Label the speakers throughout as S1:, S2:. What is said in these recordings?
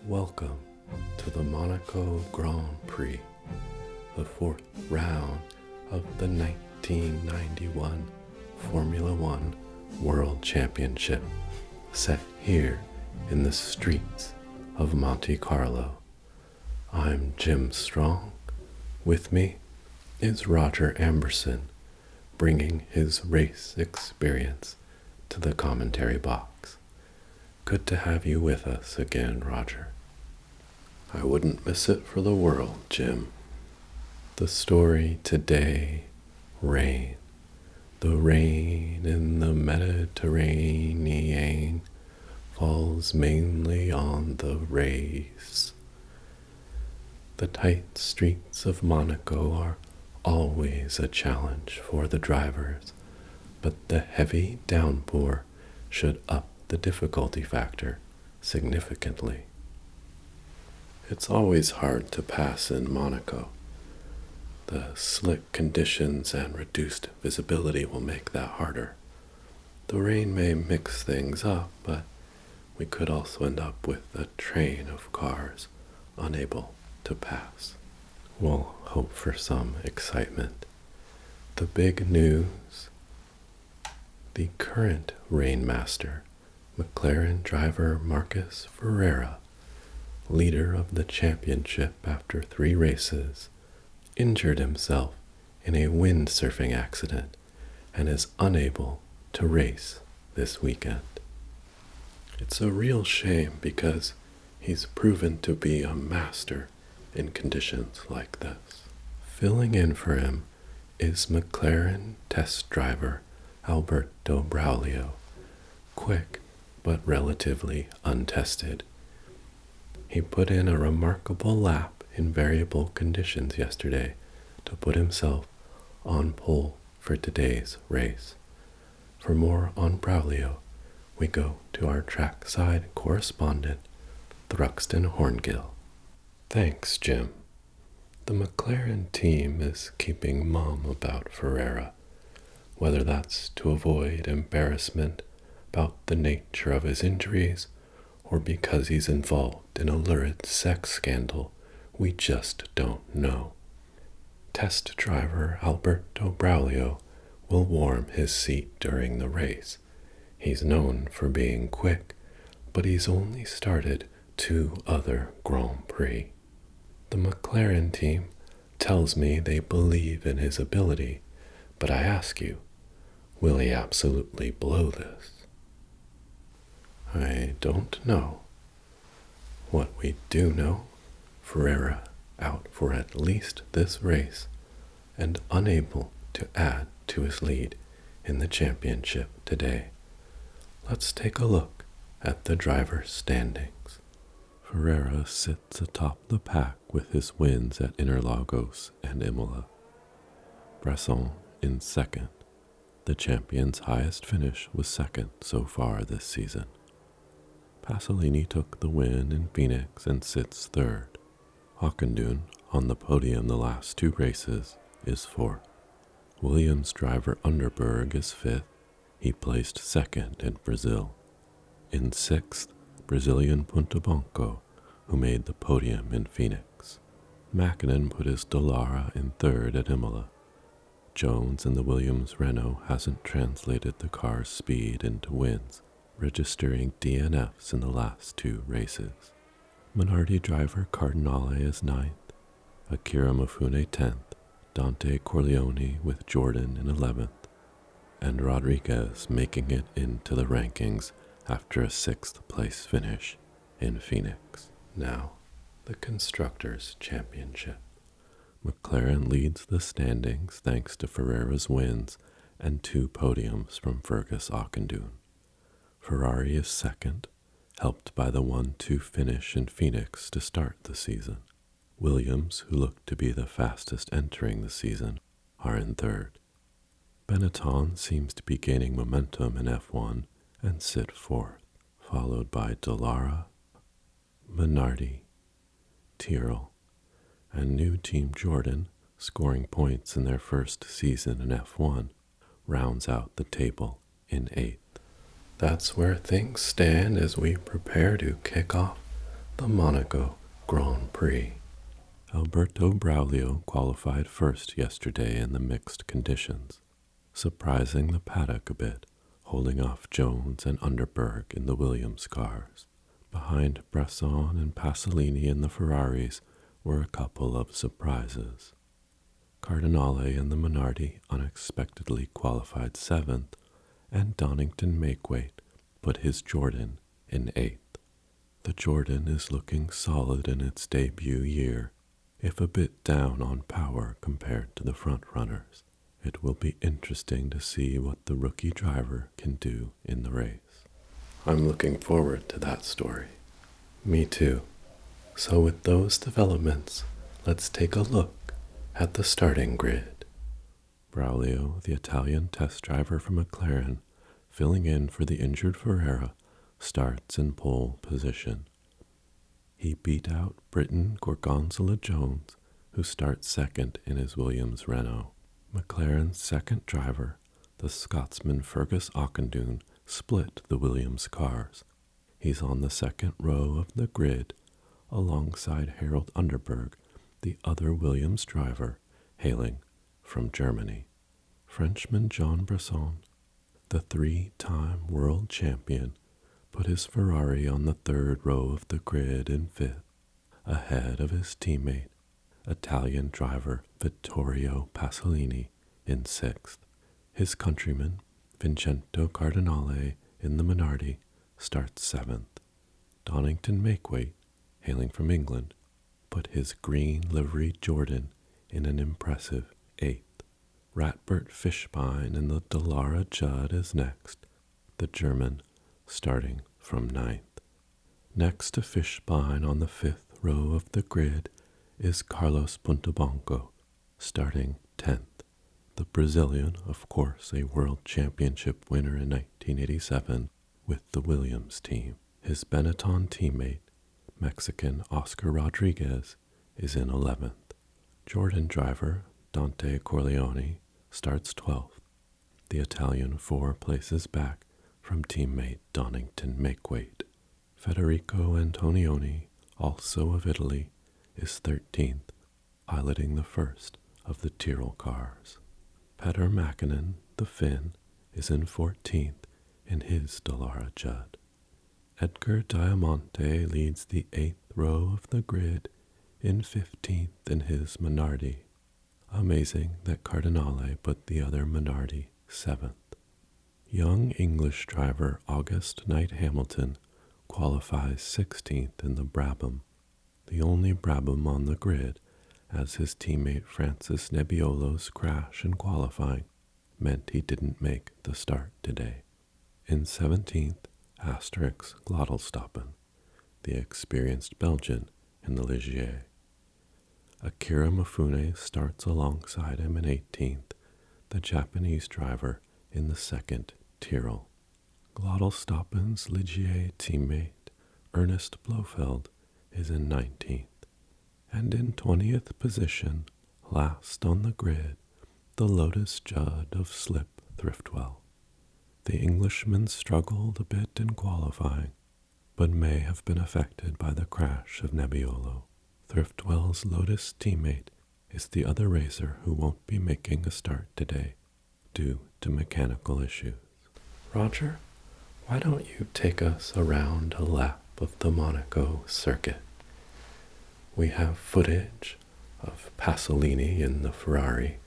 S1: Welcome to the Monaco Grand Prix, the fourth round of the 1991 Formula One World Championship, set here in the streets of Monte Carlo. I'm Jim Strong. With me is Roger Amberson, bringing his race experience to the commentary box. Good to have you with us again, Roger. I wouldn't miss it for the world, Jim. The story today, rain. The rain in the Mediterranean falls mainly on the race. The tight streets of Monaco are always a challenge for the drivers, but the heavy downpour should up the difficulty factor significantly. It's always hard to pass in Monaco. The slick conditions and reduced visibility will make that harder. The rain may mix things up, but we could also end up with a train of cars unable to pass. We'll hope for some excitement. The big news: the current rainmaster, McLaren driver Marcus Ferreira, leader of the championship after 3 races, injured himself in a windsurfing accident and is unable to race this weekend. It's a real shame because he's proven to be a master in conditions like this. Filling in for him is McLaren test driver Alberto Braulio, quick but relatively untested. He put in a remarkable lap in variable conditions yesterday to put himself on pole for today's race. For more on Braulio, we go to our Trackside Correspondent, Thruxton Horngill. Thanks, Jim. The McLaren team is keeping mum about Ferreira, whether that's to avoid embarrassment about the nature of his injuries or because he's involved in a lurid sex scandal, we just don't know. Test driver Alberto Braulio will warm his seat during the race. He's known for being quick, but he's only started 2 other Grand Prix. The McLaren team tells me they believe in his ability, but I ask you, will he absolutely blow this? I don't know. What we do know, Ferreira out for at least this race and unable to add to his lead in the championship today. Let's take a look at the driver's standings. Ferreira sits atop the pack with his wins at Interlagos and Imola. Bresson in second. The champion's highest finish was second so far this season. Pasolini took the win in Phoenix and sits third. Hockendoon, on the podium the last 2 races, is fourth. Williams driver Underberg is fifth. He placed second in Brazil. In sixth, Brazilian Puntabanco, who made the podium in Phoenix. Mäkinen put his Dallara in third at Imola. Jones in the Williams Renault hasn't translated the car's speed into wins, registering DNFs in the last 2 races. Minardi driver Cardinale is 9th, Akira Mifune 10th, Dante Corleone with Jordan in 11th, and Rodriguez making it into the rankings after a 6th place finish in Phoenix. Now, the Constructors' Championship. McLaren leads the standings thanks to Ferreira's wins and 2 podiums from Fergus Ockendon. Ferrari is second, helped by the 1-2 finish in Phoenix to start the season. Williams, who looked to be the fastest entering the season, are in third. Benetton seems to be gaining momentum in F1 and sit fourth, followed by Dallara, Minardi, Tyrrell, and new team Jordan, scoring points in their first season in F1, rounds out the table in 8th. That's where things stand as we prepare to kick off the Monaco Grand Prix. Alberto Braulio qualified first yesterday in the mixed conditions, surprising the paddock a bit, holding off Jones and Underberg in the Williams cars. Behind Bresson and Pasolini in the Ferraris were a couple of surprises. Cardinale in the Minardi unexpectedly qualified 7th, and Donington Makewaite put his Jordan in 8th. The Jordan is looking solid in its debut year, if a bit down on power compared to the front-runners. It will be interesting to see what the rookie driver can do in the race. I'm looking forward to that story. Me too. So with those developments, let's take a look at the starting grid. Braulio, the Italian test driver for McLaren, filling in for the injured Ferrara, starts in pole position. He beat out Briton Gorgonzola Jones, who starts second in his Williams Renault. McLaren's second driver, the Scotsman Fergus Ockendune, split the Williams cars. He's on the second row of the grid, alongside Harold Underberg, the other Williams driver, hailing from Germany. Frenchman Jean Bresson, the 3-time world champion, put his Ferrari on the third row of the grid in 5th, ahead of his teammate, Italian driver Vittorio Pasolini, in 6th. His countryman, Vincenzo Cardinale, in the Minardi, starts 7th. Donington Makewaite, hailing from England, put his green livery Jordan in an impressive 8th. Ratbert Fishbein in the Dallara Judd is next, the German starting from 9th. Next to Fishbein on the 5th row of the grid is Carlos Puntabanco, starting 10th. The Brazilian, of course a world championship winner in 1987 with the Williams team. His Benetton teammate, Mexican Oscar Rodriguez, is in 11th. Jordan driver Dante Corleone starts 12th. The Italian 4 places back from teammate Donington Makewaite. Federico Antonioni, also of Italy, is 13th, piloting the first of the Tyrrell cars. Petter Mäkinen, the Finn, is in 14th in his Dallara Judd. Edgar Diamante leads the 8th row of the grid in 15th in his Minardi. Amazing that Cardinale put the other Minardi 7th. Young English driver August Knight Hamilton qualifies 16th in the Brabham, the only Brabham on the grid, as his teammate Francis Nebbiolo's crash in qualifying meant he didn't make the start today. In 17th, Asterix Glottelstoppen, the experienced Belgian in the Ligier. Akira Mifune starts alongside him in 18th, the Japanese driver in the second Tyrrell. Glottelstoppen's Ligier teammate, Ernest Blofeld, is in 19th. And in 20th position, last on the grid, the Lotus Judd of Slip Thriftwell. The Englishman struggled a bit in qualifying, but may have been affected by the crash of Nebbiolo. Thriftwell's Lotus teammate is the other racer who won't be making a start today due to mechanical issues. Roger, why don't you take us around a lap of the Monaco circuit? We have footage of Pasolini in the Ferrari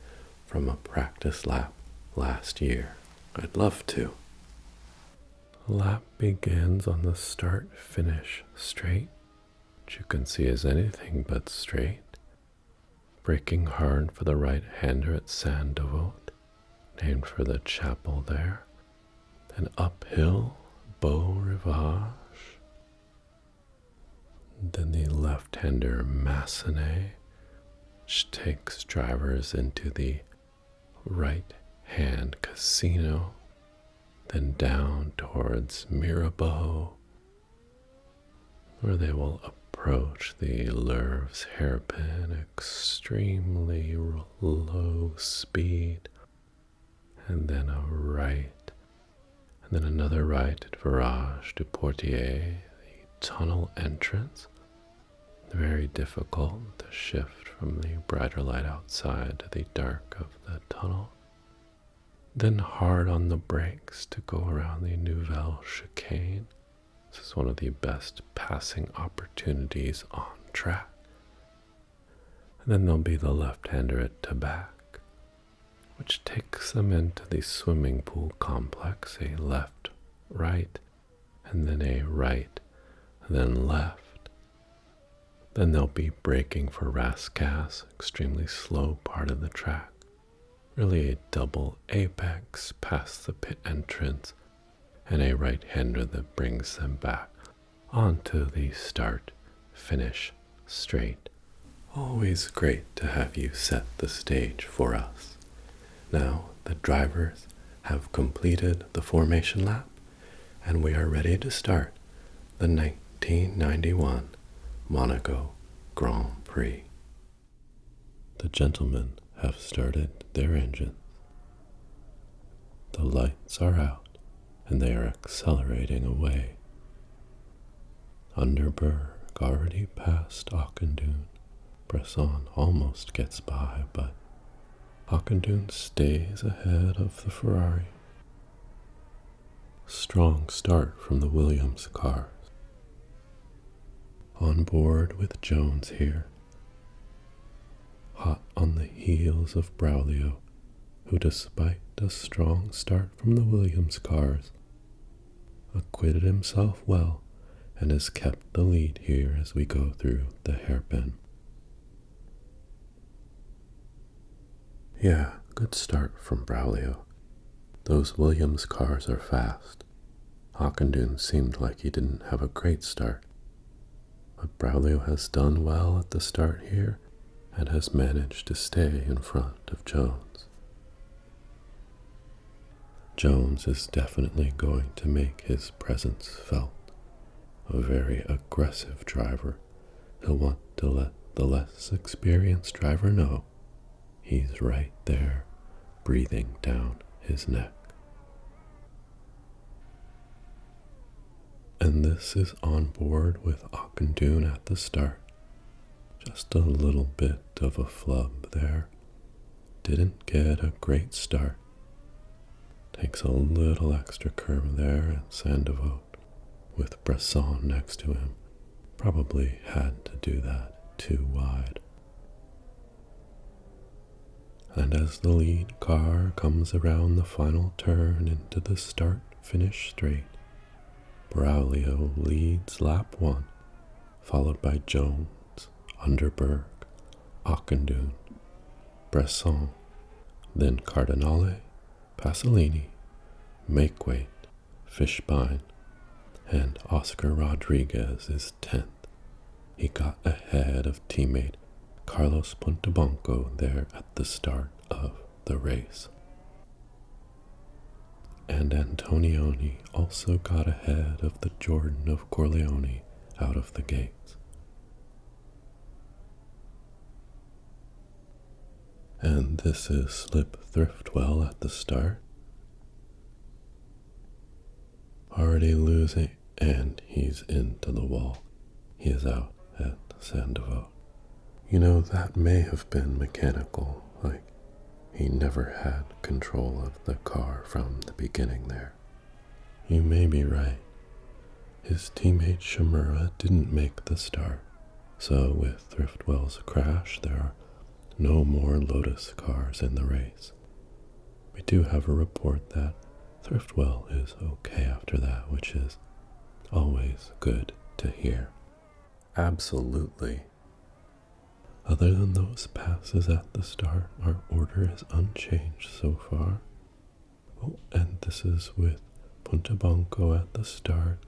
S1: from a practice lap last year. I'd love to. The lap begins on the start-finish straight, which you can see is anything but straight. Braking hard for the right-hander at Saint-Devote, named for the chapel there. Then uphill, Beau Rivage. Then the left-hander Massenet, which takes drivers into the right-hand casino, then down towards Mirabeau, where they will approach the Louvre's hairpin, extremely low speed, and then a right, and then another right at Virage du Portier, the tunnel entrance, Very difficult to shift from the brighter light outside to the dark of the tunnel. Then hard on the brakes to go around the Nouvelle chicane. This is one of the best passing opportunities on track. And then there'll be the left-hander at Tabac, which takes them into the swimming pool complex, a left, right, and then a right, then left. Then they'll be braking for Rascasse, extremely slow part of the track. Really a double apex past the pit entrance, and a right-hander that brings them back onto the start-finish straight. Always great to have you set the stage for us. Now the drivers have completed the formation lap, and we are ready to start the 1991 Monaco Grand Prix. The gentlemen have started their engines. The lights are out, and they are accelerating away. Underberg already passed Auchindoun. Bresson almost gets by, but Auchindoun stays ahead of the Ferrari. Strong start from the Williams cars. On board with Jones here. Hot on the heels of Braulio, who despite a strong start from the Williams cars, acquitted himself well and has kept the lead here as we go through the hairpin. Yeah, good start from Braulio. Those Williams cars are fast. Auchindoun seemed like he didn't have a great start, but Braulio has done well at the start here and has managed to stay in front of Jones. Jones is definitely going to make his presence felt. A very aggressive driver. He'll want to let the less experienced driver know he's right there, breathing down his neck. And this is on board with Auchindoun at the start. Just a little bit of a flub there. Didn't get a great start. Takes a little extra curve there at Sandevote with Bresson next to him. Probably had to do that too wide. And as the lead car comes around the final turn into the start-finish straight, Braulio leads lap 1, followed by Jones, Underberg, Auchindoun, Bresson, then Cardinale, Pasolini, Makeweight, Fishbein, and Oscar Rodriguez is 10th. He got ahead of teammate Carlos Pontebanco there at the start of the race. And Antonioni also got ahead of the Jordan of Corleone out of the gates. And this is Slip Thriftwell at the start. Already losing, and he's into the wall. He is out at Sandevote. You know, that may have been mechanical, like he never had control of the car from the beginning there. You may be right. His teammate Shimura didn't make the start, so with Thriftwell's crash, there are no more Lotus cars in the race. We do have a report that Thriftwell is okay after that, which is always good to hear. Absolutely. Other than those passes at the start, our order is unchanged so far. Oh, and this is with Pontebanco at the start.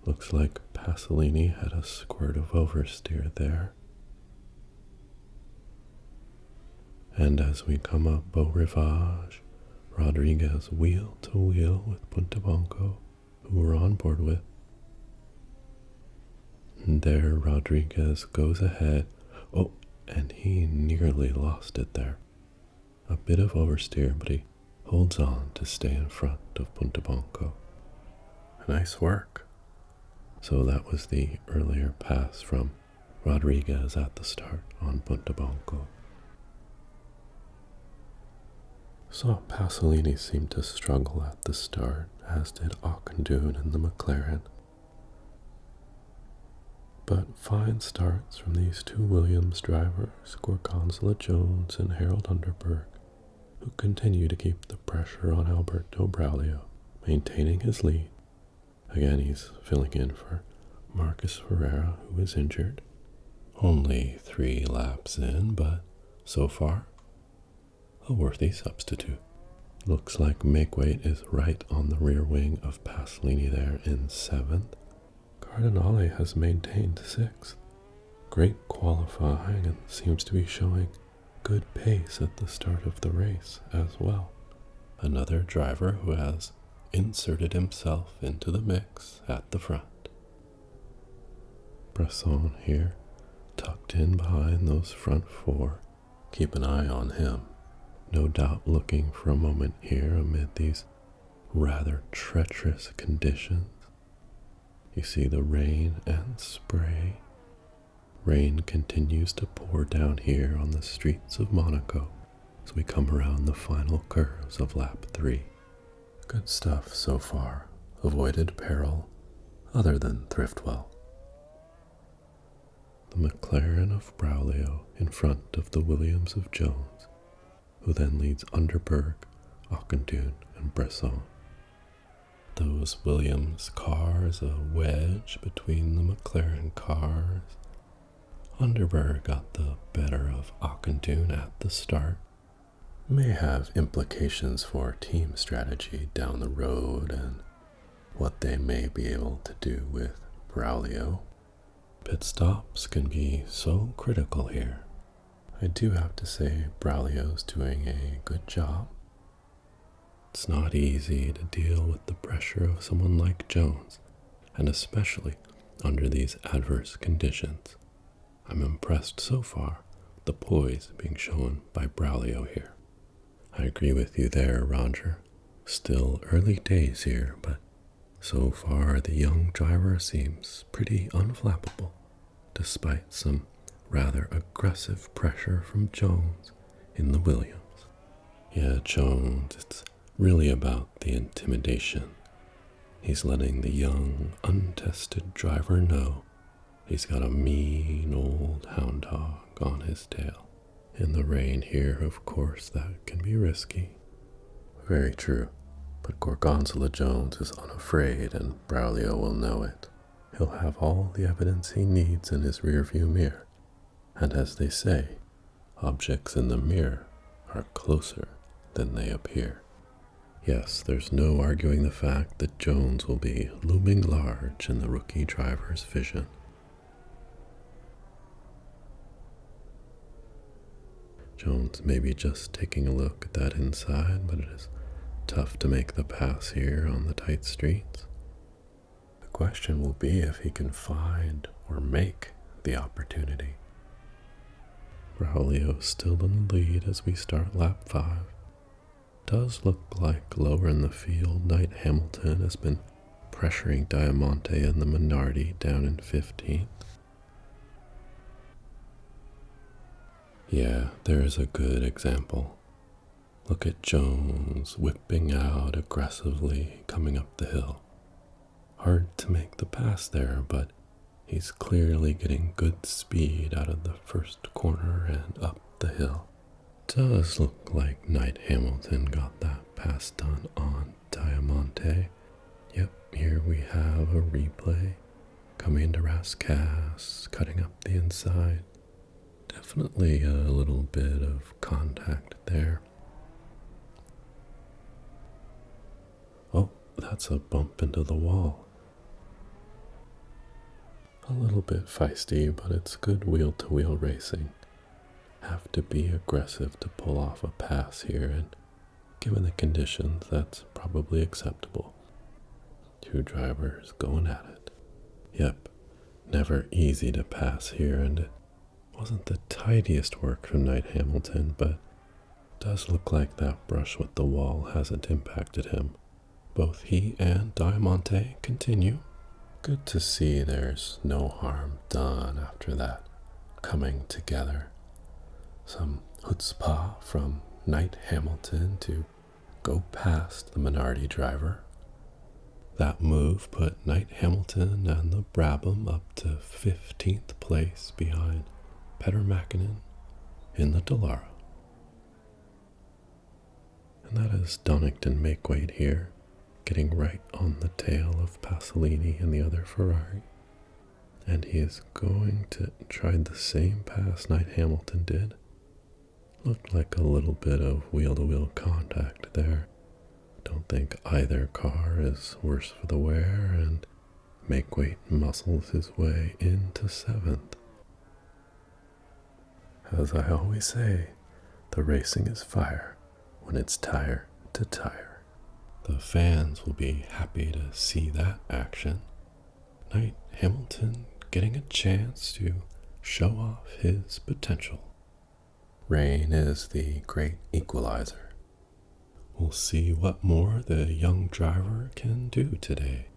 S1: Looks like Pasolini had a squirt of oversteer there. And as we come up Beau Rivage, Rodriguez wheel to wheel with Pontebanco, who we're on board with. And there Rodriguez goes ahead. Oh, and he nearly lost it there. A bit of oversteer, but he holds on to stay in front of Pontebanco. Nice work. So that was the earlier pass from Rodriguez at the start on Punta Banco. Saw Pasolini seem to struggle at the start, as did Ockendune in the McLaren. But fine starts from these two Williams drivers, Gorgonzola Jones and Harold Underberg, who continue to keep the pressure on Alberto Braulio, maintaining his lead. Again, he's filling in for Marcus Ferreira, who is injured. Only 3 laps in, but so far, a worthy substitute. Looks like make-weight is right on the rear wing of Pasolini there in 7th. Cardinale has maintained 6th. Great qualifying and seems to be showing good pace at the start of the race as well. Another driver who has inserted himself into the mix at the front. Bresson here, tucked in behind those front 4. Keep an eye on him. No doubt looking for a moment here amid these rather treacherous conditions. You see the rain and spray. Rain continues to pour down here on the streets of Monaco as we come around the final curves of lap 3. Good stuff so far. Avoided peril other than Thriftwell. The McLaren of Braulio in front of the Williams of Jones, who then leads Underberg, Ockendune, and Bresson. Those Williams cars a wedge between the McLaren cars. Underberg got the better of Ockendune at the start. May have implications for team strategy down the road and what they may be able to do with Braulio. Pit stops can be so critical here. I do have to say Braulio's doing a good job. It's not easy to deal with the pressure of someone like Jones, and especially under these adverse conditions. I'm impressed so far with the poise being shown by Braulio here. I agree with you there, Roger. Still early days here, but so far the young driver seems pretty unflappable, despite some rather aggressive pressure from Jones in the Williams. Yeah, Jones, it's really about the intimidation. He's letting the young, untested driver know he's got a mean old hound dog on his tail. In the rain here, of course, that can be risky. Very true, but Gorgonzola Jones is unafraid and Braulio will know it. He'll have all the evidence he needs in his rearview mirror, and as they say, objects in the mirror are closer than they appear. Yes, there's no arguing the fact that Jones will be looming large in the rookie driver's vision. Jones may be just taking a look at that inside, but it is tough to make the pass here on the tight streets. The question will be if he can find or make the opportunity. Braulio still in the lead as we start lap 5. Does look like lower in the field, Knight Hamilton has been pressuring Diamante and the Minardi down in 15th. Yeah, there's a good example. Look at Jones whipping out aggressively coming up the hill. Hard to make the pass there, but he's clearly getting good speed out of the first corner and up the hill. Does look like Knight Hamilton got that pass done on Diamante. Yep, here we have a replay coming into Rascasse, cutting up the inside. Definitely a little bit of contact there. Oh, that's a bump into the wall. A little bit feisty, but it's good wheel-to-wheel racing. Have to be aggressive to pull off a pass here, and given the conditions, that's probably acceptable. Two drivers going at it. Yep, never easy to pass here, and it wasn't the tidiest work from Knight Hamilton, but does look like that brush with the wall hasn't impacted him. Both he and Diamante continue. Good to see there's no harm done after that coming together. Some chutzpah from Knight Hamilton to go past the Minardi driver. That move put Knight Hamilton and the Brabham up to 15th place behind Petter Mäkinen in the Dallara. And that is Donington Makeweight here, getting right on the tail of Pasolini and the other Ferrari. And he is going to try the same pass Knight Hamilton did. Looked like a little bit of wheel-to-wheel contact there. Don't think either car is worse for the wear, and Makeweight muscles his way into 7th. As I always say, the racing is fire when it's tire to tire. The fans will be happy to see that action. Knight Hamilton getting a chance to show off his potential. Rain is the great equalizer. We'll see what more the young driver can do today.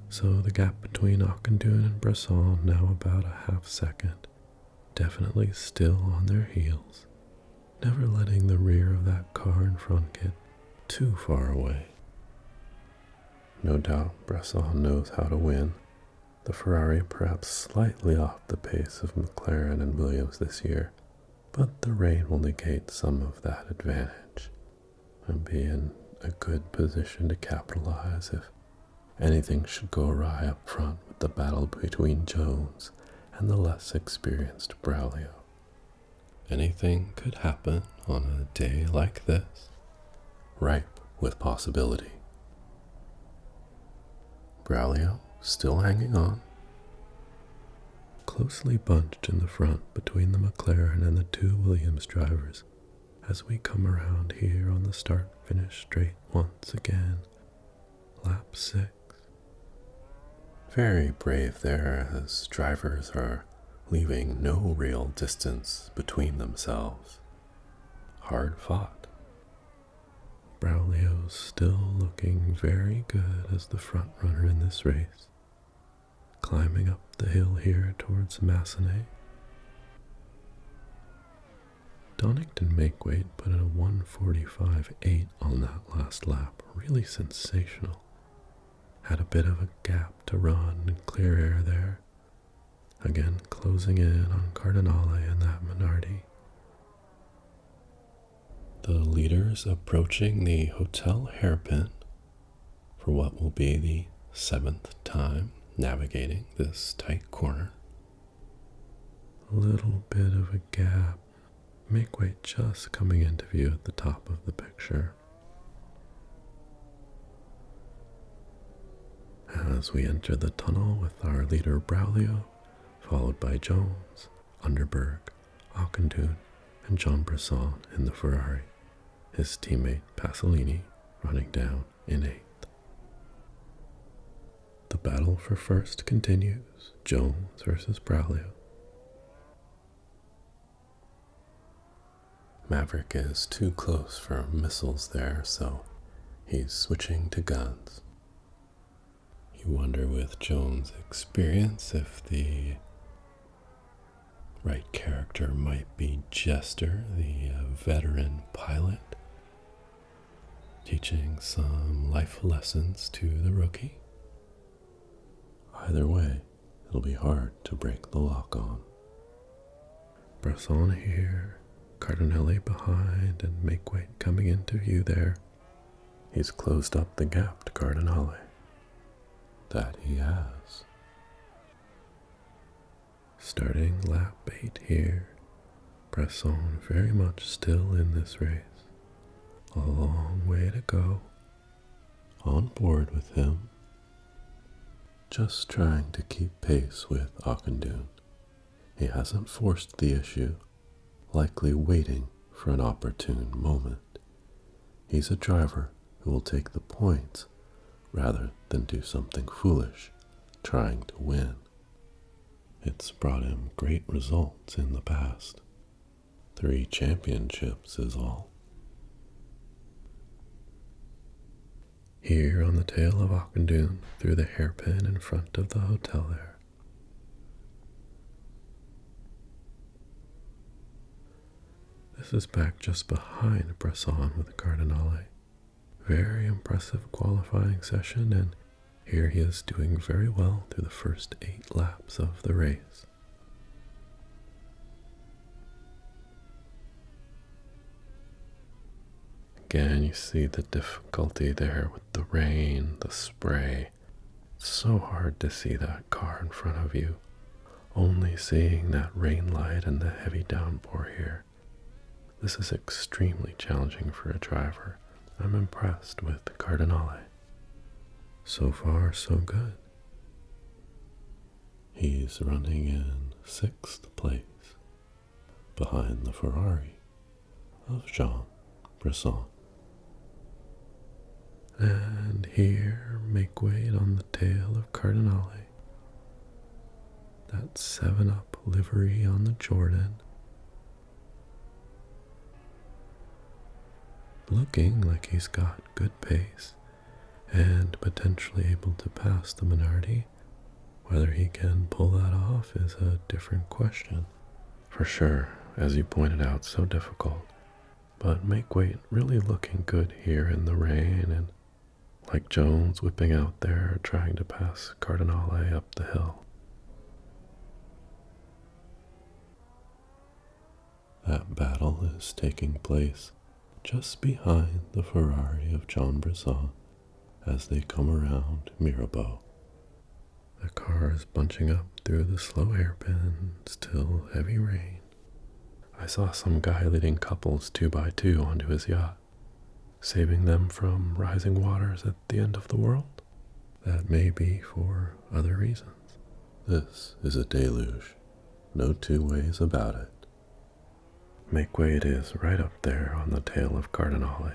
S1: So the gap between Auchindoun and Bresson now about a half second. Definitely still on their heels. Never letting the rear of that car in front get too far away. No doubt Bresson knows how to win. The Ferrari perhaps slightly off the pace of McLaren and Williams this year, but the rain will negate some of that advantage and be in a good position to capitalize if anything should go awry up front with the battle between Jones and the less experienced Braulio. Anything could happen on a day like this, ripe with possibility. Braulio still hanging on, closely bunched in the front between the McLaren and the two Williams drivers as we come around here on the start-finish straight once again. Lap 6. Very brave there as drivers are leaving no real distance between themselves. Hard fought. Braulio still looking very good as the front runner in this race. Climbing up the hill here towards Massenet. Donington Makeweight put in a 1:45.8 on that last lap. Really sensational. Had a bit of a gap to run and clear air there. Again closing in on Cardinale and that Minardi. The leaders approaching the hotel hairpin for what will be the 7th time navigating this tight corner. A little bit of a gap. Makeweight just coming into view at the top of the picture. As we enter the tunnel with our leader Braulio, followed by Jones, Underberg, Auchindoun, and Jean Bresson in the Ferrari, his teammate Pasolini running down in 8th. The battle for first continues, Jones versus Braulio. Maverick is too close for missiles there, so he's switching to guns. You wonder with Jones' experience if the right character might be Jester, the veteran pilot, teaching some life lessons to the rookie. Either way, it'll be hard to break the lock on. Bresson here, Cardinale behind, and Makeweight coming into view there. He's closed up the gap to Cardinale. That he has. Starting lap 8 here. Bresson very much still in this race. A long way to go. On board with him. Just trying to keep pace with Auchindoun. He hasn't forced the issue, likely waiting for an opportune moment. He's a driver who will take the points rather than do something foolish, trying to win. It's brought him great results in the past. 3 championships is all. Here on the tail of Auchindoun, through the hairpin in front of the hotel there. This is back just behind Bresson with the Cardinale. Very impressive qualifying session, and here he is doing very well through the first 8 laps of the race. Again, you see the difficulty there with the rain, the spray. It's so hard to see that car in front of you. Only seeing that rain light and the heavy downpour here. This is extremely challenging for a driver. I'm impressed with the Cardinale. So far, so good. He's running in 6th place, behind the Ferrari of Jean Bresson. And here, make weight on the tail of Cardinale. That 7-Up livery on the Jordan. Looking like he's got good pace and potentially able to pass the Minardi. Whether he can pull that off is a different question. For sure, as you pointed out, so difficult. But make weight really looking good here in the rain, and like Jones whipping out there trying to pass Cardinale up the hill. That battle is taking place just behind the Ferrari of Jean Bresson as they come around Mirabeau. The car is bunching up through the slow hairpin, still heavy rain. I saw some guy leading couples 2x2 onto his yacht, saving them from rising waters at the end of the world. That may be for other reasons. This is a deluge, no two ways about it. Make weight is right up there on the tail of Cardinale,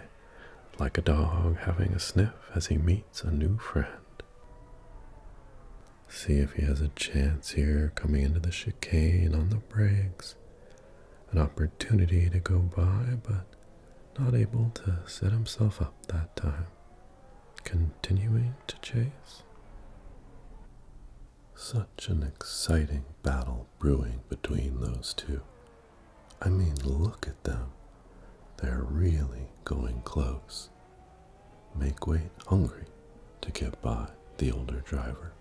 S1: like a dog having a sniff as he meets a new friend. See if he has a chance here coming into the chicane on the brakes. An opportunity to go by, but not able to set himself up that time. Continuing to chase. Such an exciting battle brewing between those two. I mean, look at them. They're really going close. Make weight hungry to get by the older driver.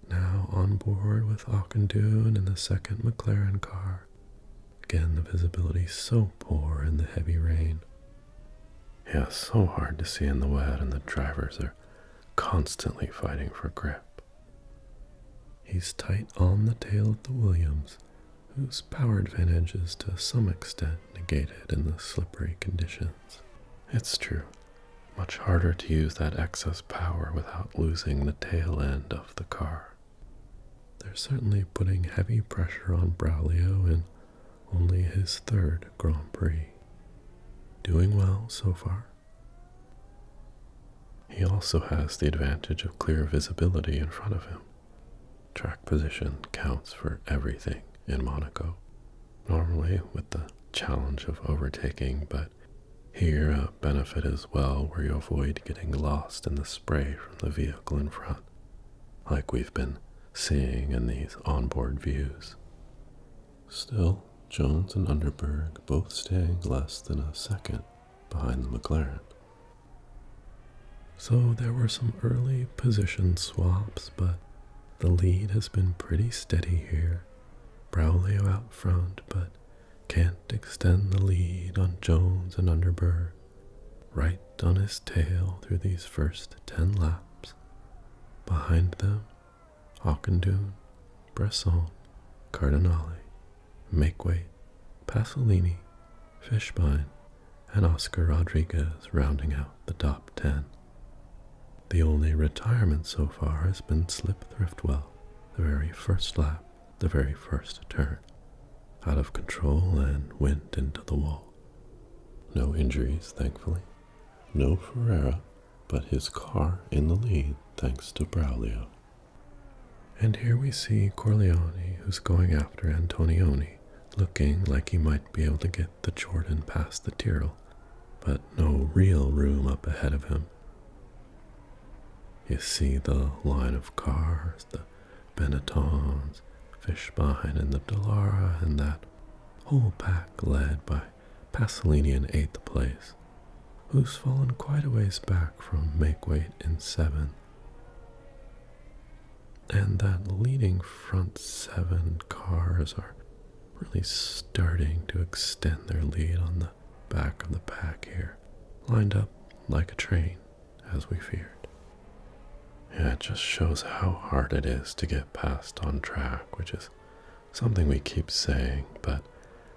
S1: Now on board with Auchindoun in the second McLaren car. Again, the visibility so poor in the heavy rain. Yeah, so hard to see in the wet, and the drivers are constantly fighting for grip. He's tight on the tail of the Williams, whose power advantage is to some extent negated in the slippery conditions. It's true, much harder to use that excess power without losing the tail end of the car. They're certainly putting heavy pressure on Braulio in only his 3rd Grand Prix. Doing well so far. He also has the advantage of clear visibility in front of him. Track position counts for everything in Monaco, normally with the challenge of overtaking, but here a benefit as well where you avoid getting lost in the spray from the vehicle in front, like we've been seeing in these onboard views. Still, Jones and Underberg both staying less than a second behind the McLaren. So there were some early position swaps, but the lead has been pretty steady here. Braulio out front, but can't extend the lead on Jones and Underberg. Right on his tail through these first 10 laps. Behind them, Auchindoun, Bresson, Cardinale, Makeweight, Pasolini, Fishbein, and Oscar Rodriguez rounding out the top 10. The only retirement so far has been Slip Thriftwell, the very first lap, the very first turn, out of control and went into the wall. No injuries, thankfully. No Ferreira, but his car in the lead thanks to Braulio. And here we see Corleone, who's going after Antonioni, looking like he might be able to get the Jordan past the Tyrrell, but no real room up ahead of him. You see the line of cars, the Benettons, Fishbein in the Dallara, and that whole pack led by Pasolini in 8th place, who's fallen quite a ways back from make weight in 7th. And that leading front 7 cars are really starting to extend their lead on the back of the pack here, lined up like a train, as we feared. Yeah, it just shows how hard it is to get past on track, which is something we keep saying, but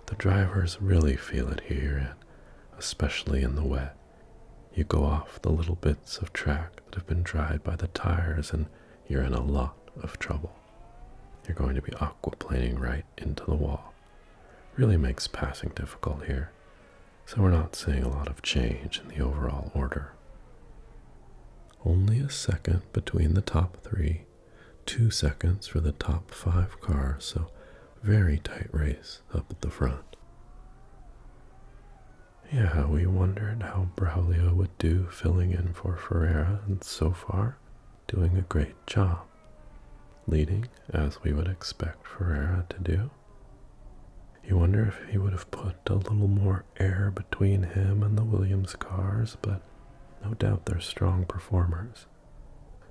S1: the drivers really feel it here, and especially in the wet. You go off the little bits of track that have been dried by the tires and you're in a lot of trouble. You're going to be aquaplaning right into the wall. Really makes passing difficult here, so we're not seeing a lot of change in the overall order. Only a second between the top 3, 2 seconds for the top 5 cars, so very tight race up at the front. Yeah, we wondered how Braulio would do filling in for Ferreira, and so far, doing a great job. Leading, as we would expect Ferreira to do. You wonder if he would have put a little more air between him and the Williams cars, but no doubt they're strong performers.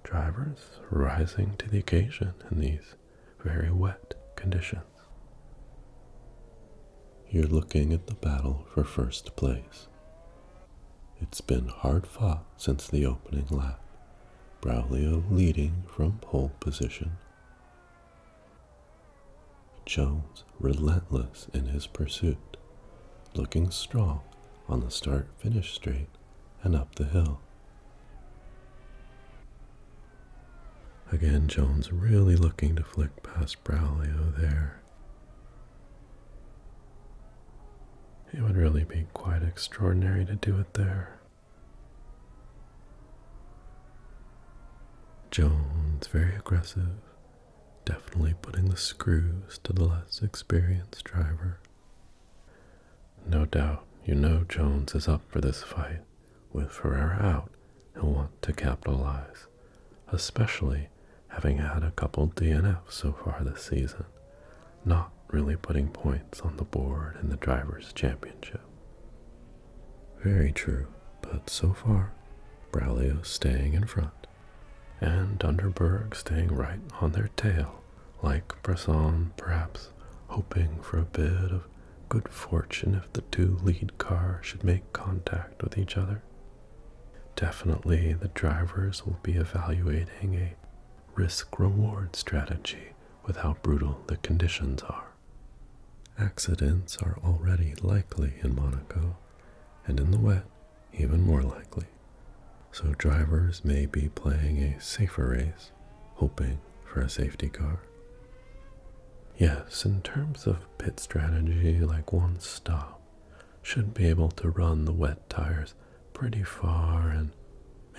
S1: Drivers rising to the occasion in these very wet conditions. You're looking at the battle for first place. It's been hard fought since the opening lap. Braulio leading from pole position. Jones relentless in his pursuit, looking strong on the start-finish straight and up the hill. Again, Jones really looking to flick past Braulio there. It would really be quite extraordinary to do it there. Jones very aggressive, definitely putting the screws to the less experienced driver. No doubt, you know Jones is up for this fight. With Ferreira out, he'll want to capitalize, especially having had a couple DNFs so far this season, not really putting points on the board in the Drivers' Championship. Very true, but so far, Braulio staying in front, and Underberg staying right on their tail, like Bresson perhaps hoping for a bit of good fortune if the 2 lead cars should make contact with each other. Definitely the drivers will be evaluating a risk-reward strategy with how brutal the conditions are. Accidents are already likely in Monaco, and in the wet, even more likely. So drivers may be playing a safer race, hoping for a safety car. Yes, in terms of pit strategy, like one stop, should be able to run the wet tires pretty far and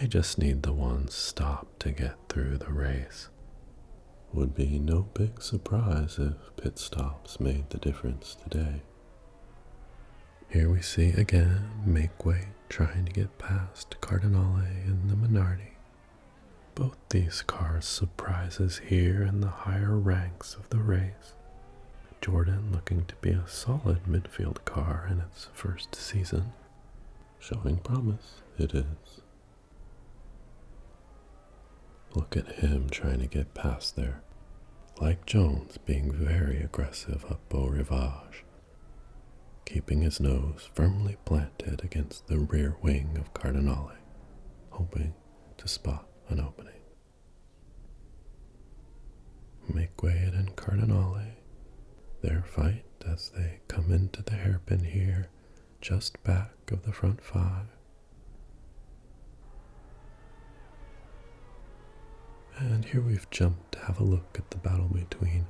S1: may just need the one stop to get through the race. Would be no big surprise if pit stops made the difference today. Here we see again make way trying to get past Cardinale and the Minardi. Both these cars surprises here in the higher ranks of the race. Jordan looking to be a solid midfield car in its first season. Showing promise, it is. Look at him trying to get past there. Like Jones being very aggressive up Beau Rivage, keeping his nose firmly planted against the rear wing of Cardinale, hoping to spot an opening. Maquet and Cardinale, their fight as they come into the hairpin here, just back of the front 5. And here we've jumped to have a look at the battle between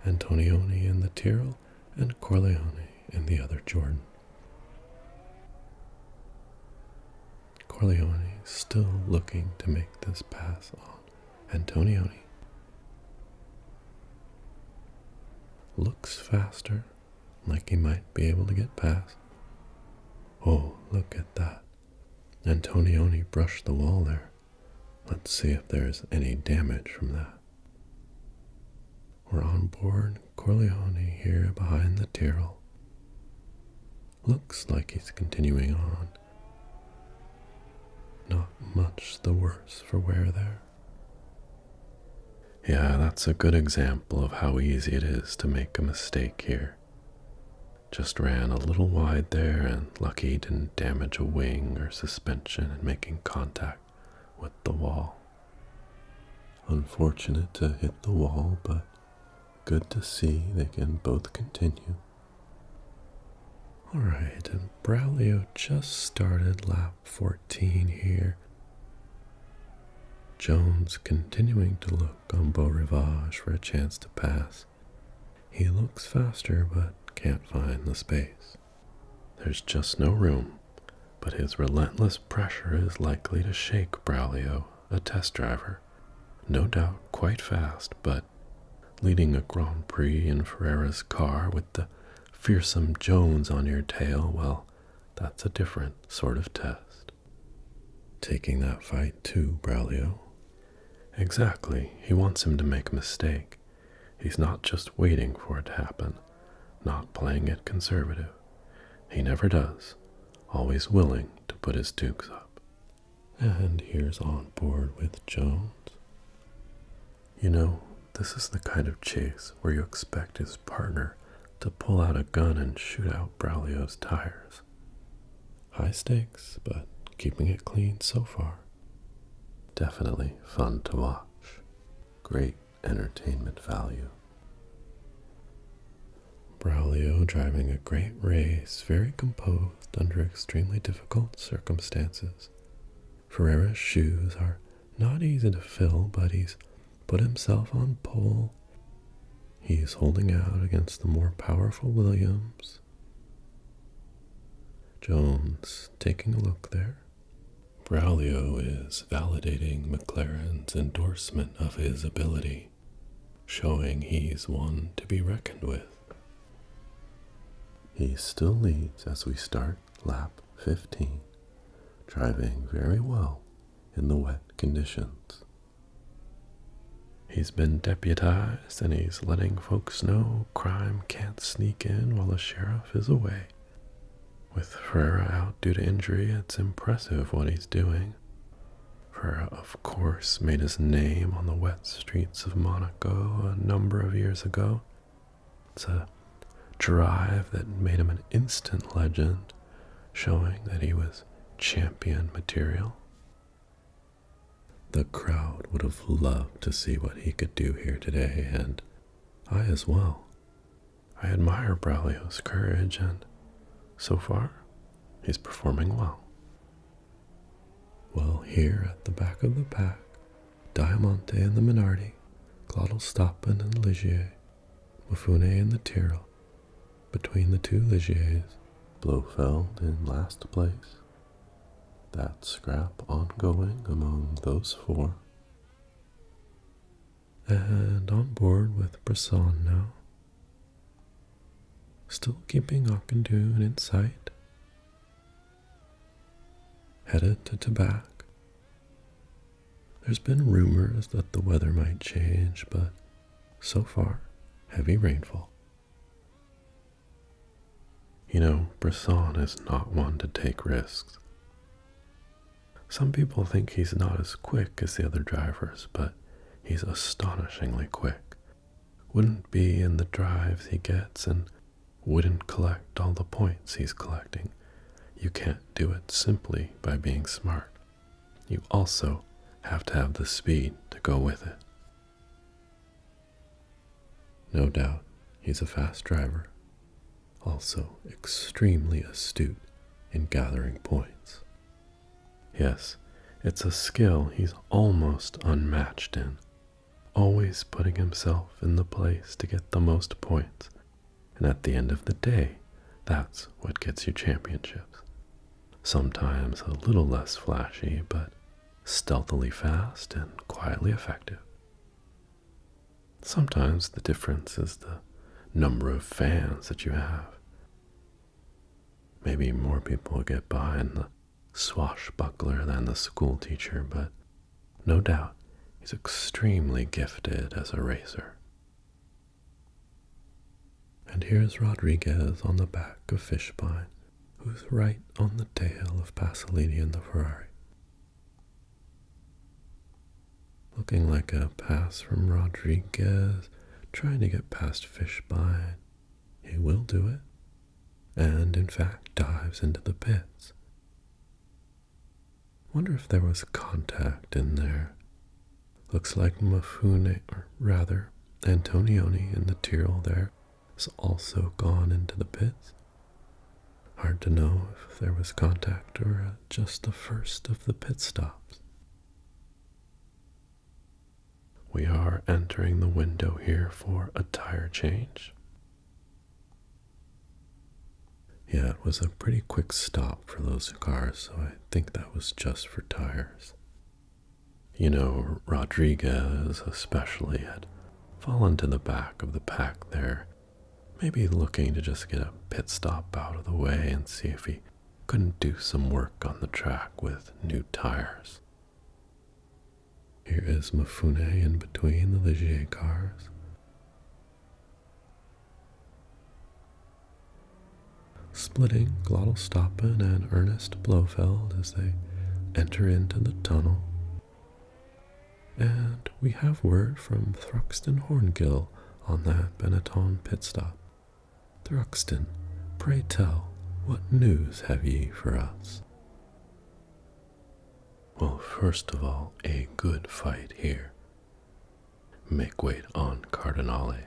S1: Antonioni in the Tyrrell and Corleone in the other Jordan. Corleone still looking to make this pass on Antonioni. Looks faster, like he might be able to get past. Oh, look at that. Antonioni brushed the wall there. Let's see if there's any damage from that. We're on board Corleone here behind the Tyrrell. Looks like he's continuing on. Not much the worse for wear there. Yeah, that's a good example of how easy it is to make a mistake here. Just ran a little wide there and lucky he didn't damage a wing or suspension in making contact with the wall. Unfortunate to hit the wall, but good to see they can both continue. Alright, and Braulio just started lap 14 here. Jones continuing to look on Beau Rivage for a chance to pass. He looks faster, but can't find the space. There's just no room, but his relentless pressure is likely to shake Braulio, a test driver. No doubt quite fast, but leading a Grand Prix in Ferrera's car with the fearsome Jones on your tail, well, that's a different sort of test. Taking that fight to Braulio. Exactly, he wants him to make a mistake. He's not just waiting for it to happen, not playing it conservative. He never does, always willing to put his dukes up. And here's on board with Jones. You know, this is the kind of chase where you expect his partner to pull out a gun and shoot out Braulio's tires. High stakes, but keeping it clean so far. Definitely fun to watch. Great entertainment value. Braulio driving a great race, very composed under extremely difficult circumstances. Ferrera's shoes are not easy to fill, but he's put himself on pole. He's holding out against the more powerful Williams. Jones taking a look there. Braulio is validating McLaren's endorsement of his ability, showing he's one to be reckoned with. He still leads as we start lap 15, driving very well in the wet conditions. He's been deputized and he's letting folks know crime can't sneak in while the sheriff is away. With Ferrera out due to injury, it's impressive what he's doing. Ferrera, of course, made his name on the wet streets of Monaco a number of years ago. It's a drive that made him an instant legend, showing that he was champion material. The crowd would have loved to see what he could do here today, and I as well. I admire Braulio's courage, and so far, he's performing well. Well, here at the back of the pack, Diamante and the Minardi, Claudelstoppen and Ligier, Mufune and the Tyrrell. Between the two Ligiers, Blofeld in last place. That scrap ongoing among those four. And on board with Brisson now. Still keeping Auchindoun in sight. Headed to Tabac. There's been rumors that the weather might change, but so far, heavy rainfall. You know, Brisson is not one to take risks. Some people think he's not as quick as the other drivers, but he's astonishingly quick. Wouldn't be in the drives he gets and wouldn't collect all the points he's collecting. You can't do it simply by being smart. You also have to have the speed to go with it. No doubt, he's a fast driver, also extremely astute in gathering points. Yes, it's a skill he's almost unmatched in, always putting himself in the place to get the most points, and at the end of the day, that's what gets you championships. Sometimes a little less flashy, but stealthily fast and quietly effective. Sometimes the difference is the number of fans that you have. Maybe more people get behind the swashbuckler than the school teacher, but no doubt he's extremely gifted as a racer. And here's Rodriguez on the back of Fishbine, who's right on the tail of Pasolini in the Ferrari. Looking like a pass from Rodriguez, trying to get past Fishbine. He will do it, and in fact dives into the pits. Wonder if there was contact in there. Looks like Mifune, or rather, Antonioni in the Tyrrell there has also gone into the pits. Hard to know if there was contact or just the first of the pit stops. We are entering the window here for a tire change. Yeah, it was a pretty quick stop for those cars, so I think that was just for tires. You know, Rodriguez especially had fallen to the back of the pack there, maybe looking to just get a pit stop out of the way and see if he couldn't do some work on the track with new tires. Here is Mifune in between the Ligier cars. Splitting Glottalstoppen and Ernest Blofeld as they enter into the tunnel. And we have word from Thruxton Horngill on that Benetton pit stop. Thruxton, pray tell, what news have ye for us? Well, first of all, a good fight here. Make weight on Cardinale,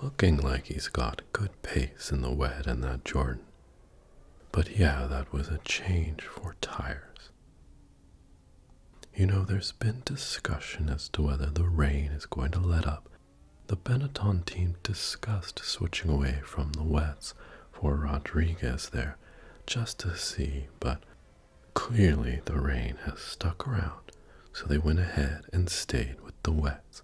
S1: looking like he's got good pace in the wet in that Jordan. But yeah, that was a change for tires. You know, there's been discussion as to whether the rain is going to let up. The Benetton team discussed switching away from the wets for Rodriguez there, just to see, but clearly the rain has stuck around, so they went ahead and stayed with the wets.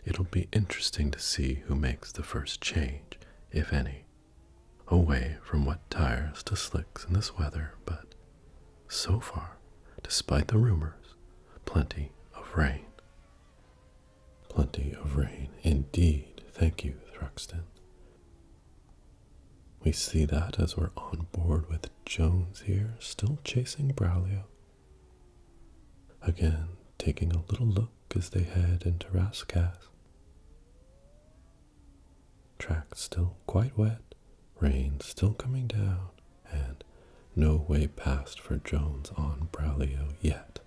S1: It'll be interesting to see who makes the first change, if any, away from wet tires to slicks in this weather, but so far, despite the rumors, plenty of rain. Plenty of rain indeed, thank you, Thruxton. We see that as we're on board with Jones here, still chasing Braulio. Again, taking a little look as they head into Rascasse. Track still quite wet, rain still coming down, and no way past for Jones on Braulio yet.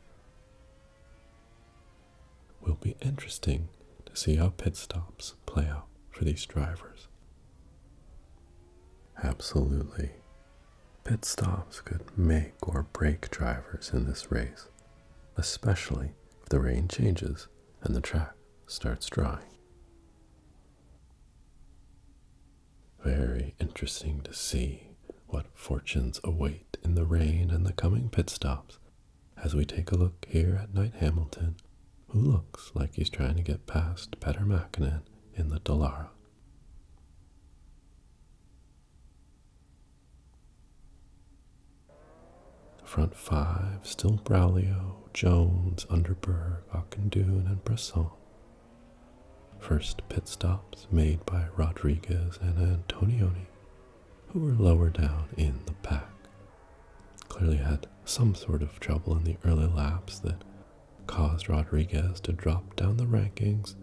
S1: Will be interesting to see how pit stops play out for these drivers. Absolutely. Pit stops could make or break drivers in this race, especially if the rain changes and the track starts drying. Very interesting to see what fortunes await in the rain and the coming pit stops as we take a look here at Knight Hamilton, who looks like he's trying to get past Petter Mäkinen in the Dallara. The front five, still Braulio, Jones, Underberg, Auchindoun, and Bresson. First pit stops made by Rodriguez and Antonioni, who were lower down in the pack. Clearly had some sort of trouble in the early laps that caused Rodriguez to drop down the rankings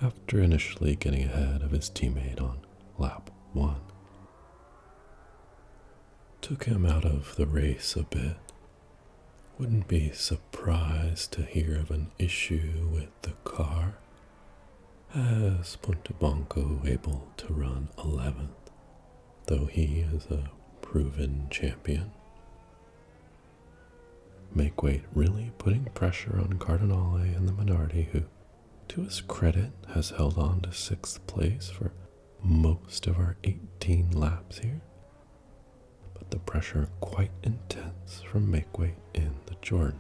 S1: after initially getting ahead of his teammate on lap 1. Took him out of the race a bit. Wouldn't be surprised to hear of an issue with the car, as Pontebanco able to run 11th, though he is a proven champion. Make weight really putting pressure on Cardinale and the Minardi, who, to his credit, has held on to 6th place for most of our 18 laps here. But the pressure quite intense from Make weight in the Jordan.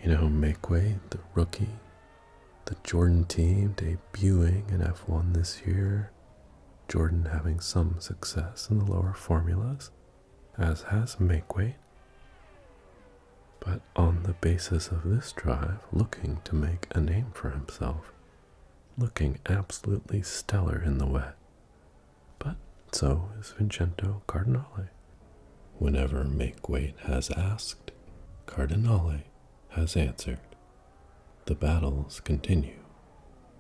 S1: You know, Make weight, the rookie, the Jordan team debuting in F1 this year, Jordan having some success in the lower formulas, as has Make weight. But on the basis of this drive, looking to make a name for himself, looking absolutely stellar in the wet, but so is Vincenzo Cardinale. Whenever Make-Weight has asked, Cardinale has answered. The battles continue.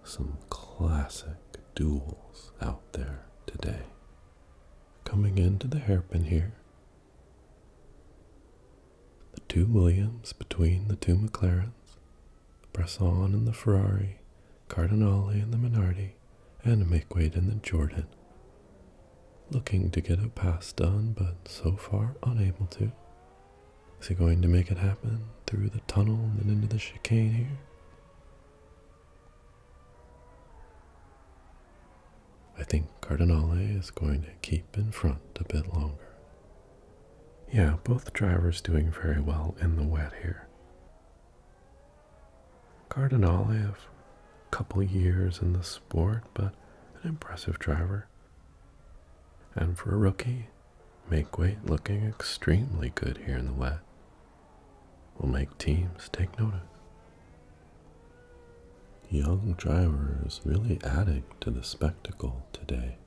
S1: Some classic duels out there today. Coming into the hairpin here, the two Williams between the two McLarens, Bresson and the Ferrari, Cardinale and the Minardi, and Make-Weight and the Jordan. Looking to get a pass done, but so far unable to. Is he going to make it happen through the tunnel and into the chicane here? I think Cardinale is going to keep in front a bit longer. Yeah, both drivers doing very well in the wet here. Cardinale, a couple years in the sport, but an impressive driver. And for a rookie, Make-Weight looking extremely good here in the wet. Will make teams take notice. Young drivers really adding to the spectacle today.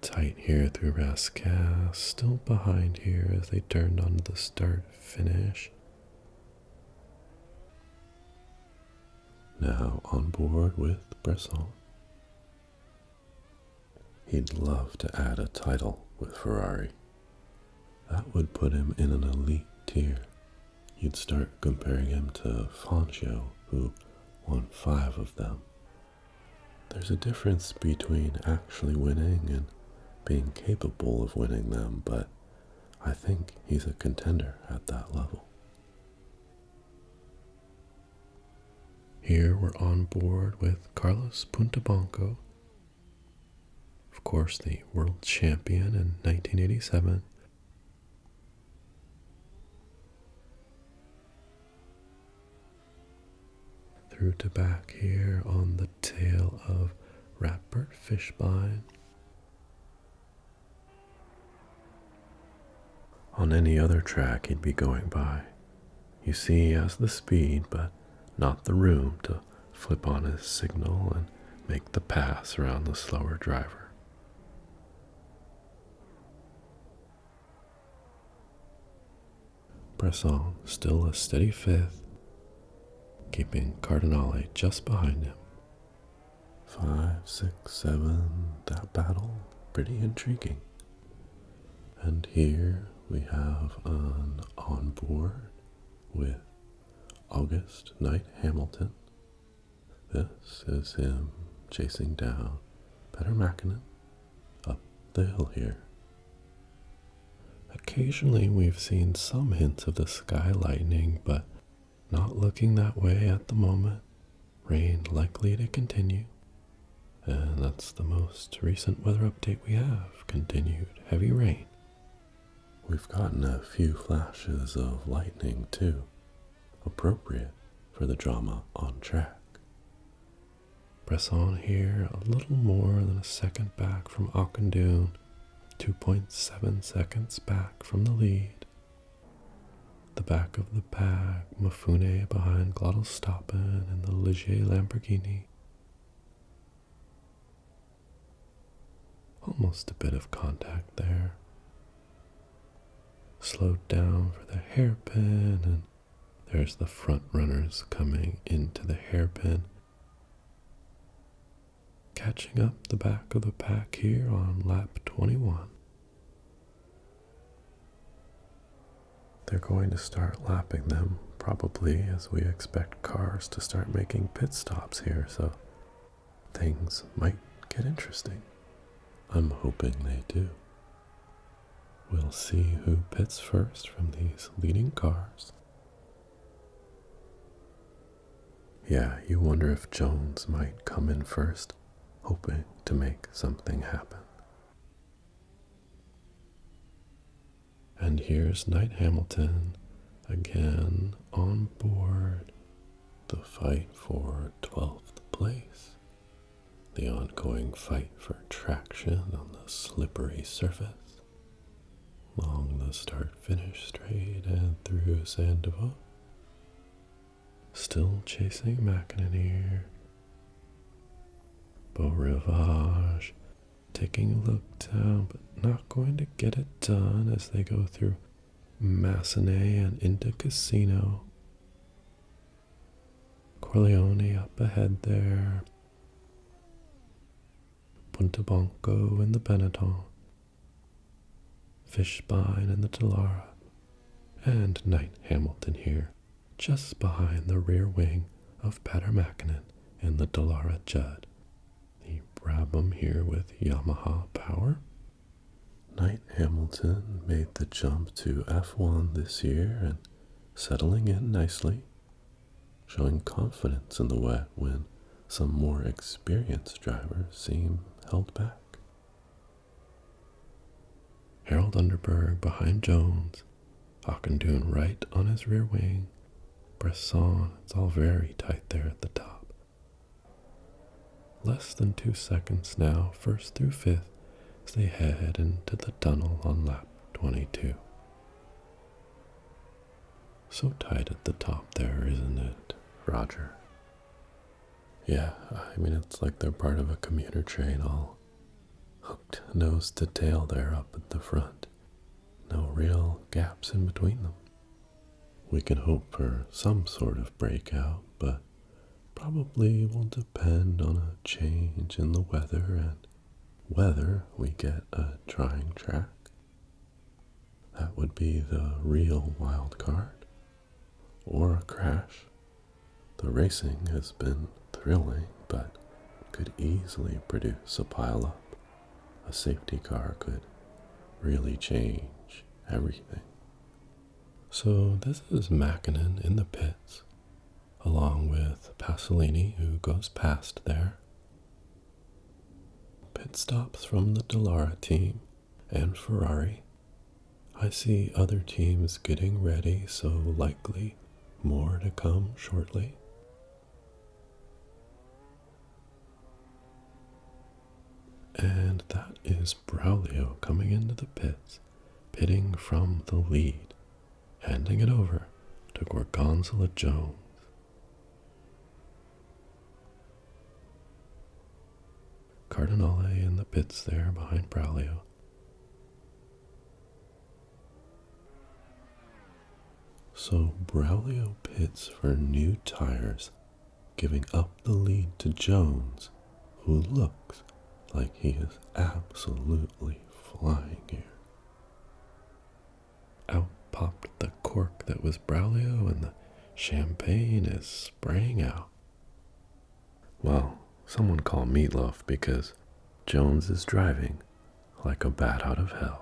S1: Tight here through Rascasse, still behind here as they turned onto the start-finish. Now on board with Bresson. He'd love to add a title with Ferrari. That would put him in an elite tier. You'd start comparing him to Fangio, who won 5 of them. There's a difference between actually winning and being capable of winning them, but I think he's a contender at that level. Here we're on board with Carlos Puntabanco, of course the world champion in 1987. Through to back here on the tail of Ratbert Fishbein. On any other track he'd be going by. You see, he has the speed, but not the room to flip on his signal and make the pass around the slower driver. Bresson still a steady 5th, keeping Cardinale just behind him. 5, 6, 7, that battle, pretty intriguing. And here we have an onboard with August Knight Hamilton. This is him chasing down Peter Mäkinen up the hill here. Occasionally we've seen some hints of the sky lightning, but not looking that way at the moment. Rain likely to continue. And that's the most recent weather update we have. Continued heavy rain. We've gotten a few flashes of lightning too, appropriate for the drama on track. Bresson here a little more than a second back from Auchindoun, 2.7 seconds back from the lead. The back of the pack, Mifune behind Glottelstoppen and the Ligier Lamborghini. Almost a bit of contact there. Slowed down for the hairpin, and there's the front runners coming into the hairpin. Catching up the back of the pack here on lap 21. They're going to start lapping them, probably as we expect cars to start making pit stops here, so things might get interesting. I'm hoping they do. We'll see who pits first from these leading cars. Yeah, you wonder if Jones might come in first, hoping to make something happen. And here's Knight Hamilton again on board. The fight for 12th place. The ongoing fight for traction on the slippery surface. Along the start-finish straight and through Sandoval. Still chasing Mäkinen here. Beau Rivage, taking a look down, but not going to get it done as they go through Massenet and into Casino. Corleone up ahead there. Punta Banco in the Benetton. Fishbein in the Dallara. And Knight Hamilton here, just behind the rear wing of Pattermackinnon in the Dallara Judd. The Brabham here with Yamaha power. Knight Hamilton made the jump to F1 this year and settling in nicely, showing confidence in the wet when some more experienced drivers seem held back. Harold Underberg behind Jones, Hockendoon right on his rear wing, Bresson, it's all very tight there at the top. Less than 2 seconds now, first through fifth, as they head into the tunnel on lap 22. So tight at the top there, isn't it, Roger? Yeah, I mean, it's like they're part of a commuter train, all hooked nose to tail there up at the front. No real gaps in between them. We can hope for some sort of breakout, but probably will depend on a change in the weather and whether we get a trying track. That would be the real wild card. Or a crash. The racing has been thrilling, but could easily produce a pileup. A safety car could really change everything. So this is Mackinnon in the pits, along with Pasolini, who goes past there. Pit stops from the Dallara team and Ferrari. I see other teams getting ready, so likely more to come shortly. And that is Braulio coming into the pits, pitting from the lead, handing it over to Gorgonzola Jones. Cardinale in the pits there behind Braulio. So Braulio pits for new tires, giving up the lead to Jones, who looks like he is absolutely flying here. Out popped the cork that was Braulio, and the champagne is spraying out. Well, someone call Meatloaf, because Jones is driving like a bat out of hell.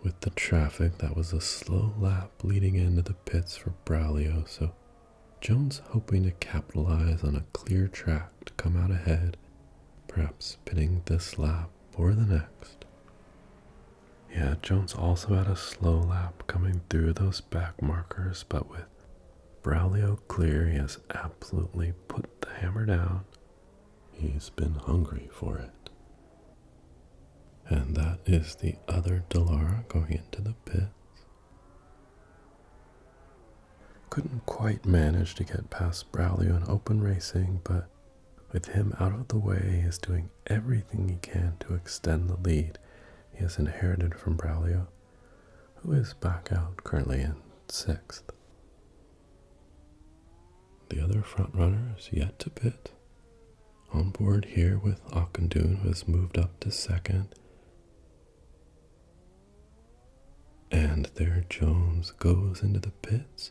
S1: With the traffic, that was a slow lap leading into the pits for Braulio, so Jones hoping to capitalize on a clear track to come out ahead, perhaps pitting this lap or the next. Yeah, Jones also had a slow lap coming through those back markers, but with Braulio clear, he has absolutely put the hammer down. He's been hungry for it. And that is the other Dallara going into the pits. Couldn't quite manage to get past Braulio in open racing, but with him out of the way, he is doing everything he can to extend the lead he has inherited from Braulio, who is back out currently in 6th. The other front runners yet to pit. On board here with Hockendoon, who has moved up to 2nd. And there Jones goes into the pits,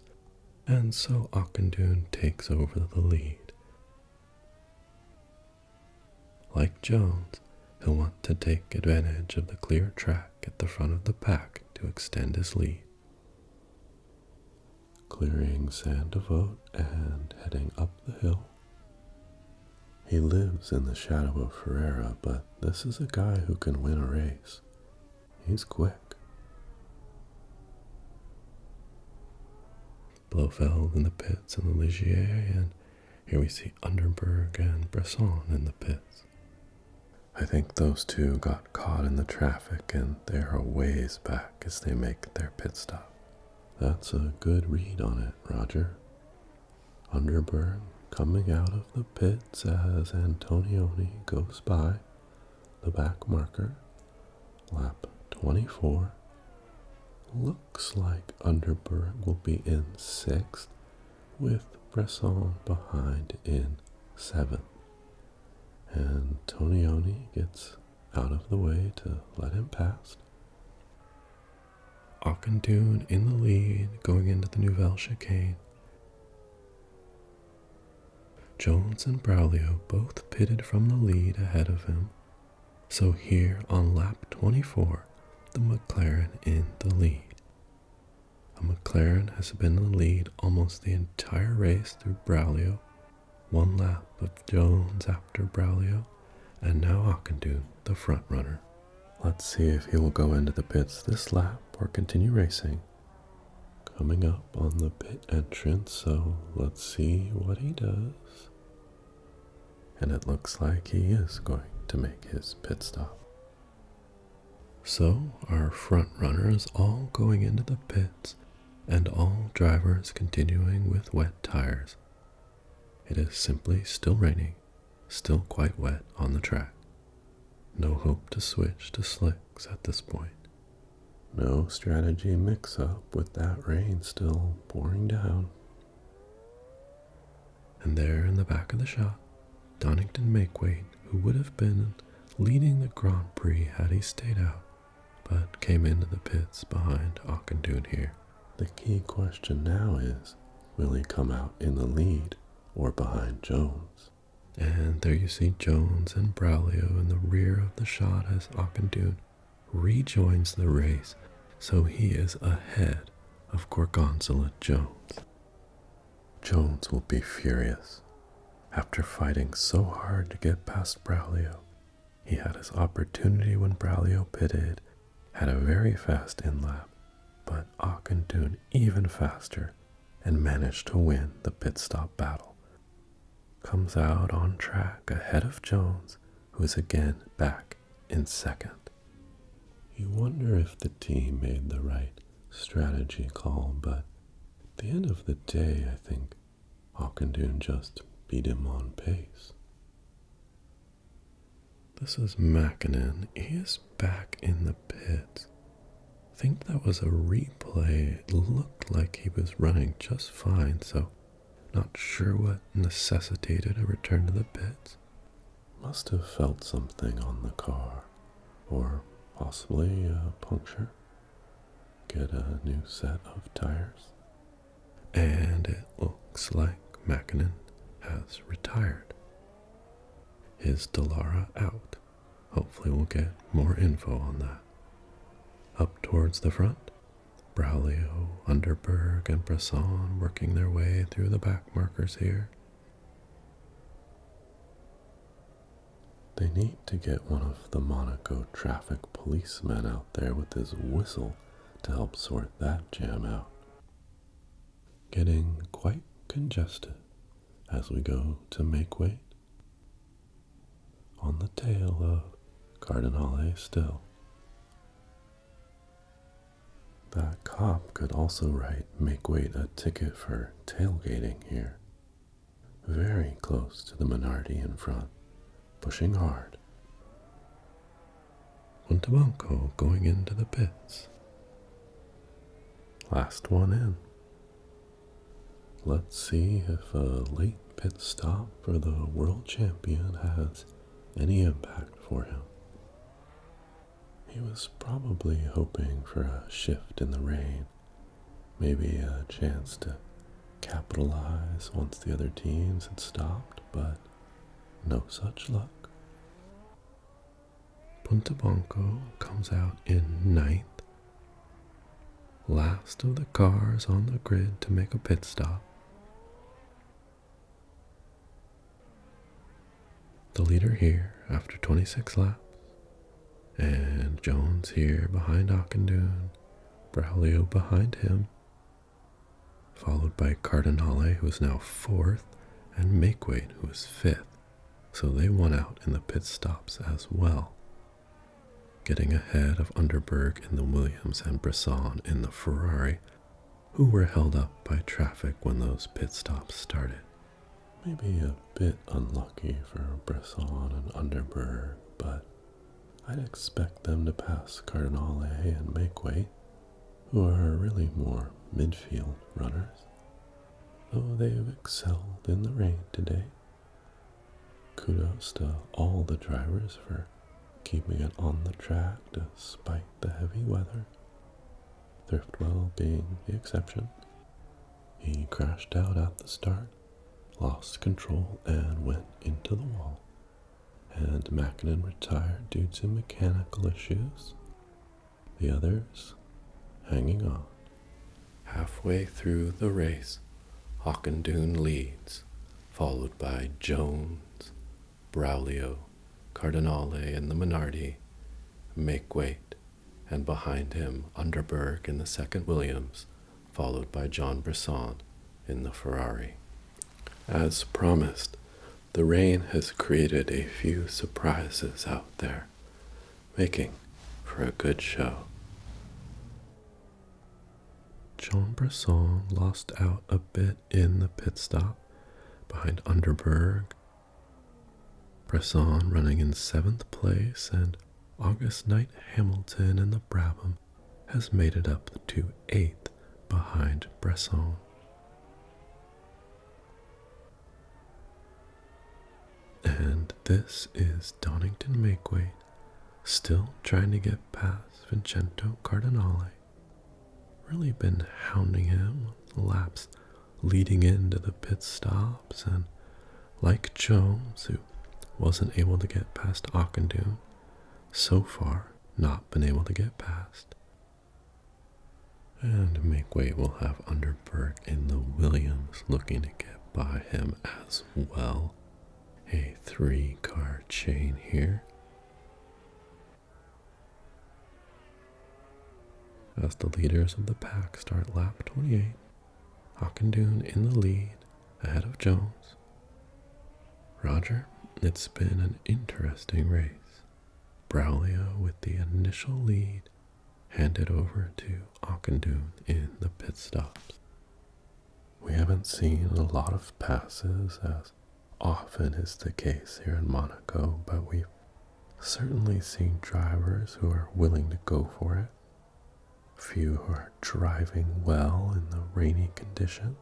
S1: and so Hockendoon takes over the lead. Like Jones, he'll want to take advantage of the clear track at the front of the pack to extend his lead. Clearing Sandevote and heading up the hill. He lives in the shadow of Ferreira, but this is a guy who can win a race. He's quick. Blofeld in the pits in the Ligier, and here we see Underberg and Bresson in the pits. I think those two got caught in the traffic and they are a ways back as they make their pit stop. That's a good read on it, Roger. Underberg coming out of the pits as Antonioni goes by the back marker, lap 24. Looks like Underberg will be in 6th, with Bresson behind in 7th. Antonioni gets out of the way to let him pass. Auchindoun in the lead going into the Nouvelle chicane. Jones and Braulio both pitted from the lead ahead of him. So here on lap 24, the McLaren in the lead. A McLaren has been in the lead almost the entire race through Braulio, one lap of Jones after Braulio, and now Auchindoun, the front runner. Let's see if he will go into the pits this lap or continue racing. Coming up on the pit entrance, so let's see what he does. And it looks like he is going to make his pit stop. So our front runners all going into the pits and all drivers continuing with wet tires. It is simply still raining, still quite wet on the track. No hope to switch to slicks at this point. No strategy mix-up with that rain still pouring down. And there in the back of the shot, Donington Makewaite, who would have been leading the Grand Prix had he stayed out, but came into the pits behind Auchindoun here. The key question now is, will he come out in the lead or behind Jones? And there you see Jones and Braulio in the rear of the shot as Auchindoun rejoins the race, so he is ahead of Gorgonzola Jones. Jones will be furious. After fighting so hard to get past Braulio, he had his opportunity when Braulio pitted, had a very fast in-lap, but Auchindoun even faster and managed to win the pit stop battle. Comes out on track ahead of Jones, who is again back in 2nd. You wonder if the team made the right strategy call, but at the end of the day, I think Auchindoun just beat him on pace. This is Mäkinen. He is back in the pits. I think that was a replay. It looked like he was running just fine, so not sure what necessitated a return to the pits. Must have felt something on the car, or possibly a puncture. Get a new set of tires. And it looks like Mäkinen has retired. Is Dallara out? Hopefully we'll get more info on that. Up towards the front, Braulio, Underberg, and Bresson working their way through the back markers here. They need to get one of the Monaco traffic policemen out there with his whistle to help sort that jam out. Getting quite congested as we go to Makewaite. On the tail of Cardinale still. That cop could also write Makewaite a ticket for tailgating here. Very close to the Minardi in front, pushing hard. Puntabanco going into the pits. Last one in. Let's see if a late pit stop for the world champion has any impact for him. He was probably hoping for a shift in the rain, maybe a chance to capitalize once the other teams had stopped, but no such luck. Puntabanco comes out in 9th, last of the cars on the grid to make a pit stop. The leader here after 26 laps, and Jones here behind Auchindoun, Braulio behind him, followed by Cardinale, who is now 4th, and Makewaite, who is 5th, so they won out in the pit stops as well, getting ahead of Underberg in the Williams and Bresson in the Ferrari, who were held up by traffic when those pit stops started. Maybe a bit unlucky for Bresson and Underberg, but I'd expect them to pass Cardinale and Makeway, who are really more midfield runners, though they've excelled in the rain today. Kudos to all the drivers for keeping it on the track despite the heavy weather, Thriftwell being the exception. He crashed out at the start, lost control and went into the wall, and Mackinnon retired due to mechanical issues. The others hanging on. Halfway through the race, Hawkendoon leads, followed by Jones, Braulio, Cardinale in the Minardi, Makeweight, and behind him Underberg in the second Williams, followed by John Bresson in the Ferrari. As promised, the rain has created a few surprises out there, making for a good show. Jean Bresson lost out a bit in the pit stop behind Underberg. Bresson running in 7th place, and August Knight Hamilton in the Brabham has made it up to 8th behind Bresson. And this is Donington Makeway, still trying to get past Vincenzo Cardinale. Really been hounding him on the laps leading into the pit stops, and like Jones, who wasn't able to get past Hawkendoon, so far not been able to get past. And Makeway will have Underberg in the Williams looking to get by him as well. A 3-car chain here. As the leaders of the pack start lap 28, Hawkendoon in the lead, ahead of Jones. Roger, it's been an interesting race. Braulio with the initial lead, handed over to Hawkendoon in the pit stops. We haven't seen a lot of passes, as often is the case here in Monaco, but we've certainly seen drivers who are willing to go for it. A few who are driving well in the rainy conditions.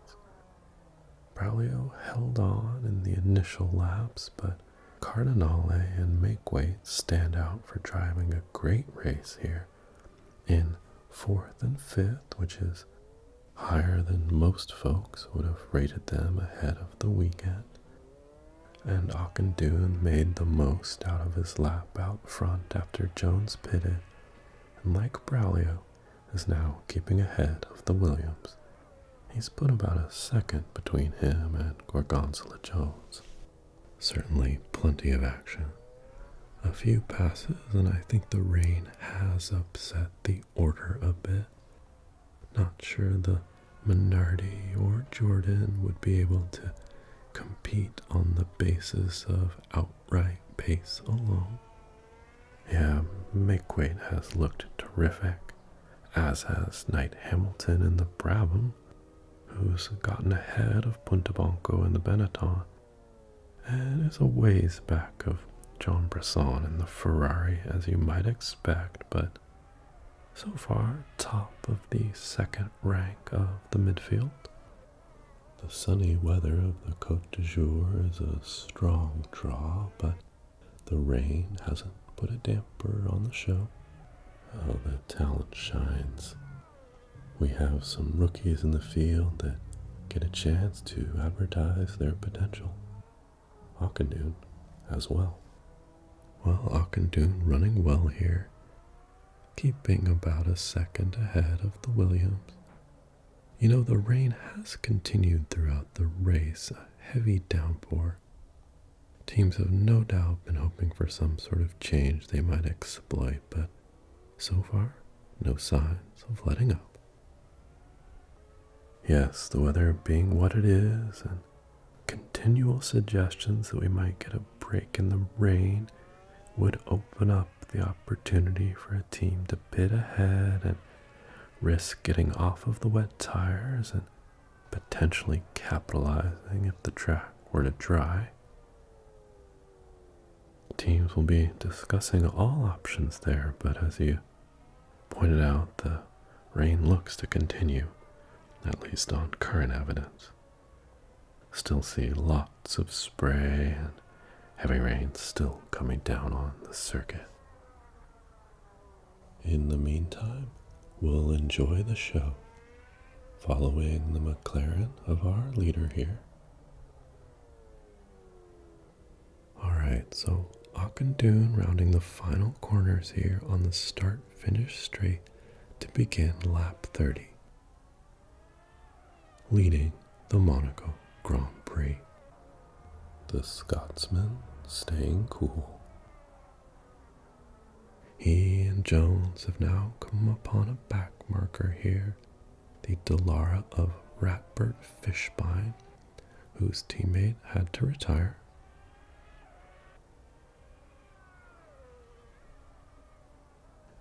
S1: Braulio held on in the initial laps, but Cardinale and Makeway stand out for driving a great race here in 4th and 5th, which is higher than most folks would have rated them ahead of the weekend. And Hawkendoon made the most out of his lap out front after Jones pitted, and like Braulio, is now keeping ahead of the Williams. He's put about a second between him and Gorgonzola Jones. Certainly plenty of action. A few passes, and I think the rain has upset the order a bit. Not sure the Minardi or Jordan would be able to compete on the basis of outright pace alone. Yeah, Makeway has looked terrific, as has Knight Hamilton in the Brabham, who's gotten ahead of Puntabanco in the Benetton, and is a ways back of John Bresson in the Ferrari, as you might expect, but so far top of the second rank of the midfield. The sunny weather of the Côte d'Azur is a strong draw, but the rain hasn't put a damper on the show. Oh, the talent shines. We have some rookies in the field that get a chance to advertise their potential. Hawkendoon as well. Well, Hawkendoon running well here, keeping about a second ahead of the Williams. You know, the rain has continued throughout the race, a heavy downpour. Teams have no doubt been hoping for some sort of change they might exploit, but so far, no signs of letting up. Yes, the weather being what it is, and continual suggestions that we might get a break in the rain would open up the opportunity for a team to pit ahead and risk getting off of the wet tires and potentially capitalizing if the track were to dry. Teams will be discussing all options there, but as you pointed out, the rain looks to continue, at least on current evidence. Still see lots of spray and heavy rain still coming down on the circuit. In the meantime, we'll enjoy the show, following the McLaren of our leader here. Alright, so Auchindoun rounding the final corners here on the start-finish straight to begin lap 30, leading the Monaco Grand Prix. The Scotsman staying cool. He and Jones have now come upon a back marker here, the Dallara of Ratbert Fishbein, whose teammate had to retire.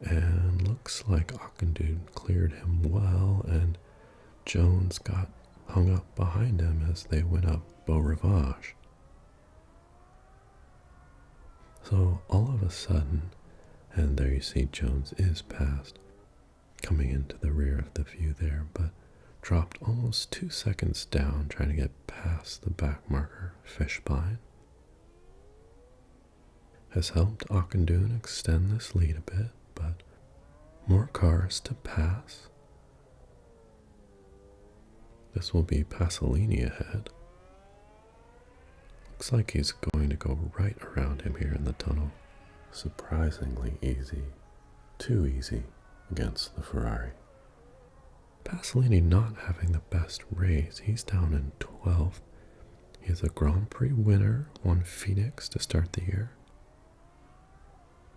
S1: And looks like Auchindoun cleared him well, and Jones got hung up behind him as they went up Beau Rivage. So all of a sudden, and there you see Jones is passed, coming into the rear of the view there, but dropped almost 2 seconds down trying to get past the back marker Fishbein. Has helped Auchindoun extend this lead a bit, but more cars to pass. This will be Pasolini ahead. Looks like he's going to go right around him here in the tunnel. Surprisingly easy. Too easy against the Ferrari. Pasolini not having the best race. He's down in 12th. He is a Grand Prix winner, won Phoenix to start the year.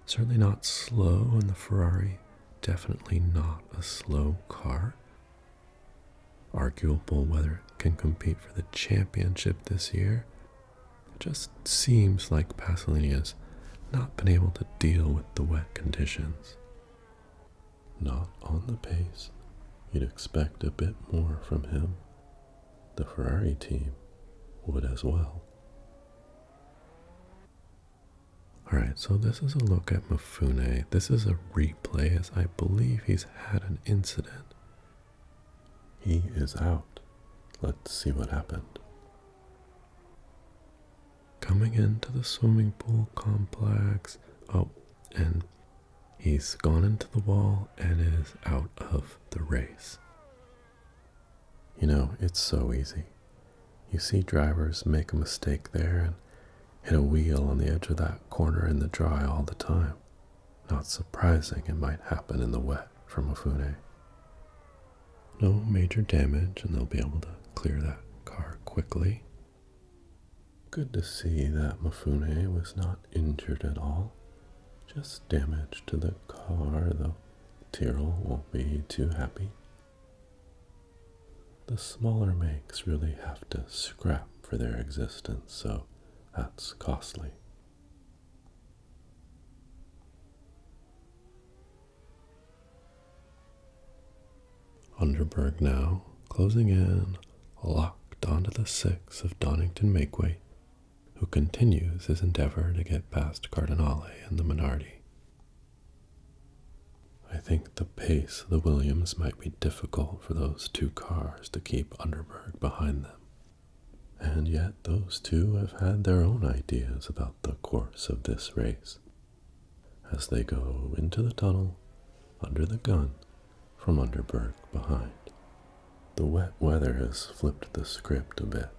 S1: Certainly not slow, and the Ferrari definitely not a slow car. Arguable whether it can compete for the championship this year. It just seems like Pasolini has not been able to deal with the wet conditions. Not on the pace. You'd expect a bit more from him. The Ferrari team would as well. Alright, so this is a look at Mifune. This is a replay, as I believe he's had an incident. He is out. Let's see what happened. Coming into the swimming pool complex. Oh, and he's gone into the wall and is out of the race. You know, it's so easy. You see drivers make a mistake there and hit a wheel on the edge of that corner in the dry all the time. Not surprising it might happen in the wet for Mifune. No major damage, and they'll be able to clear that car quickly. Good to see that Mifune was not injured at all. Just damage to the car, though Tyrrell won't be too happy. The smaller makes really have to scrap for their existence, so that's costly. Underberg now, closing in, locked onto the 6 of Donington Makeway, who continues his endeavor to get past Cardinale and the Minardi. I think the pace of the Williams might be difficult for those two cars to keep Underberg behind them. And yet those two have had their own ideas about the course of this race, as they go into the tunnel, under the gun, from Underberg behind. The wet weather has flipped the script a bit.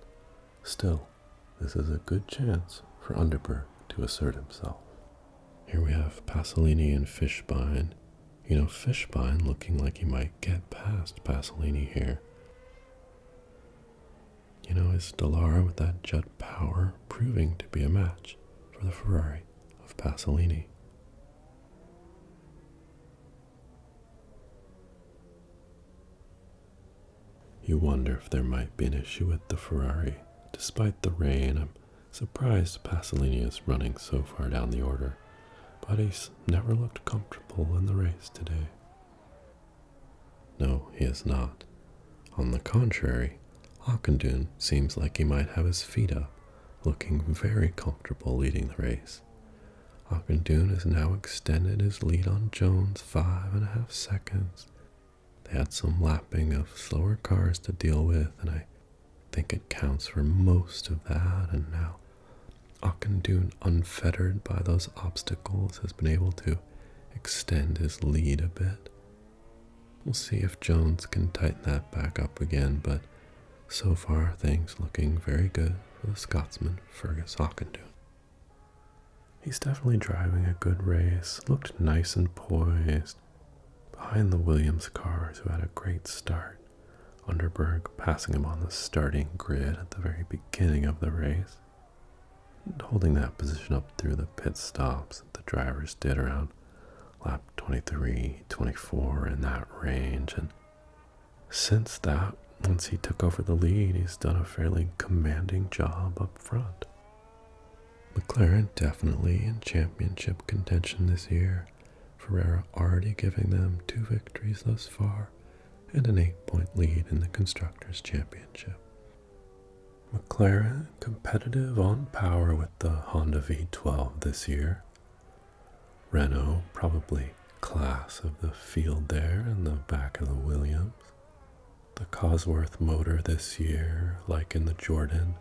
S1: Still, this is a good chance for Underberg to assert himself. Here we have Pasolini and Fishbein. You know, Fishbein looking like he might get past Pasolini here. You know, is Dallara with that jet power proving to be a match for the Ferrari of Pasolini? You wonder if there might be an issue with the Ferrari. Despite the rain, I'm surprised Pasolini is running so far down the order, but he's never looked comfortable in the race today. No, he is not. On the contrary, Auchindoun seems like he might have his feet up, looking very comfortable leading the race. Ockendune has now extended his lead on Jones 5.5 seconds. They had some lapping of slower cars to deal with, and I think it counts for most of that, and now Ockendune, unfettered by those obstacles, has been able to extend his lead a bit. We'll see if Jones can tighten that back up again, but so far things looking very good for the Scotsman Fergus Ockendune. He's definitely driving a good race, looked nice and poised behind the Williams cars, who had a great start. Underberg passing him on the starting grid at the very beginning of the race, and holding that position up through the pit stops that the drivers did around lap 23, 24, in that range. And since that, once he took over the lead, he's done a fairly commanding job up front. McLaren definitely in championship contention this year. Ferrara already giving them 2 victories thus far and an 8-point lead in the Constructors' Championship. McLaren competitive on power with the Honda V12 this year. Renault probably class of the field there in the back of the Williams. The Cosworth motor this year, like in the Jordan,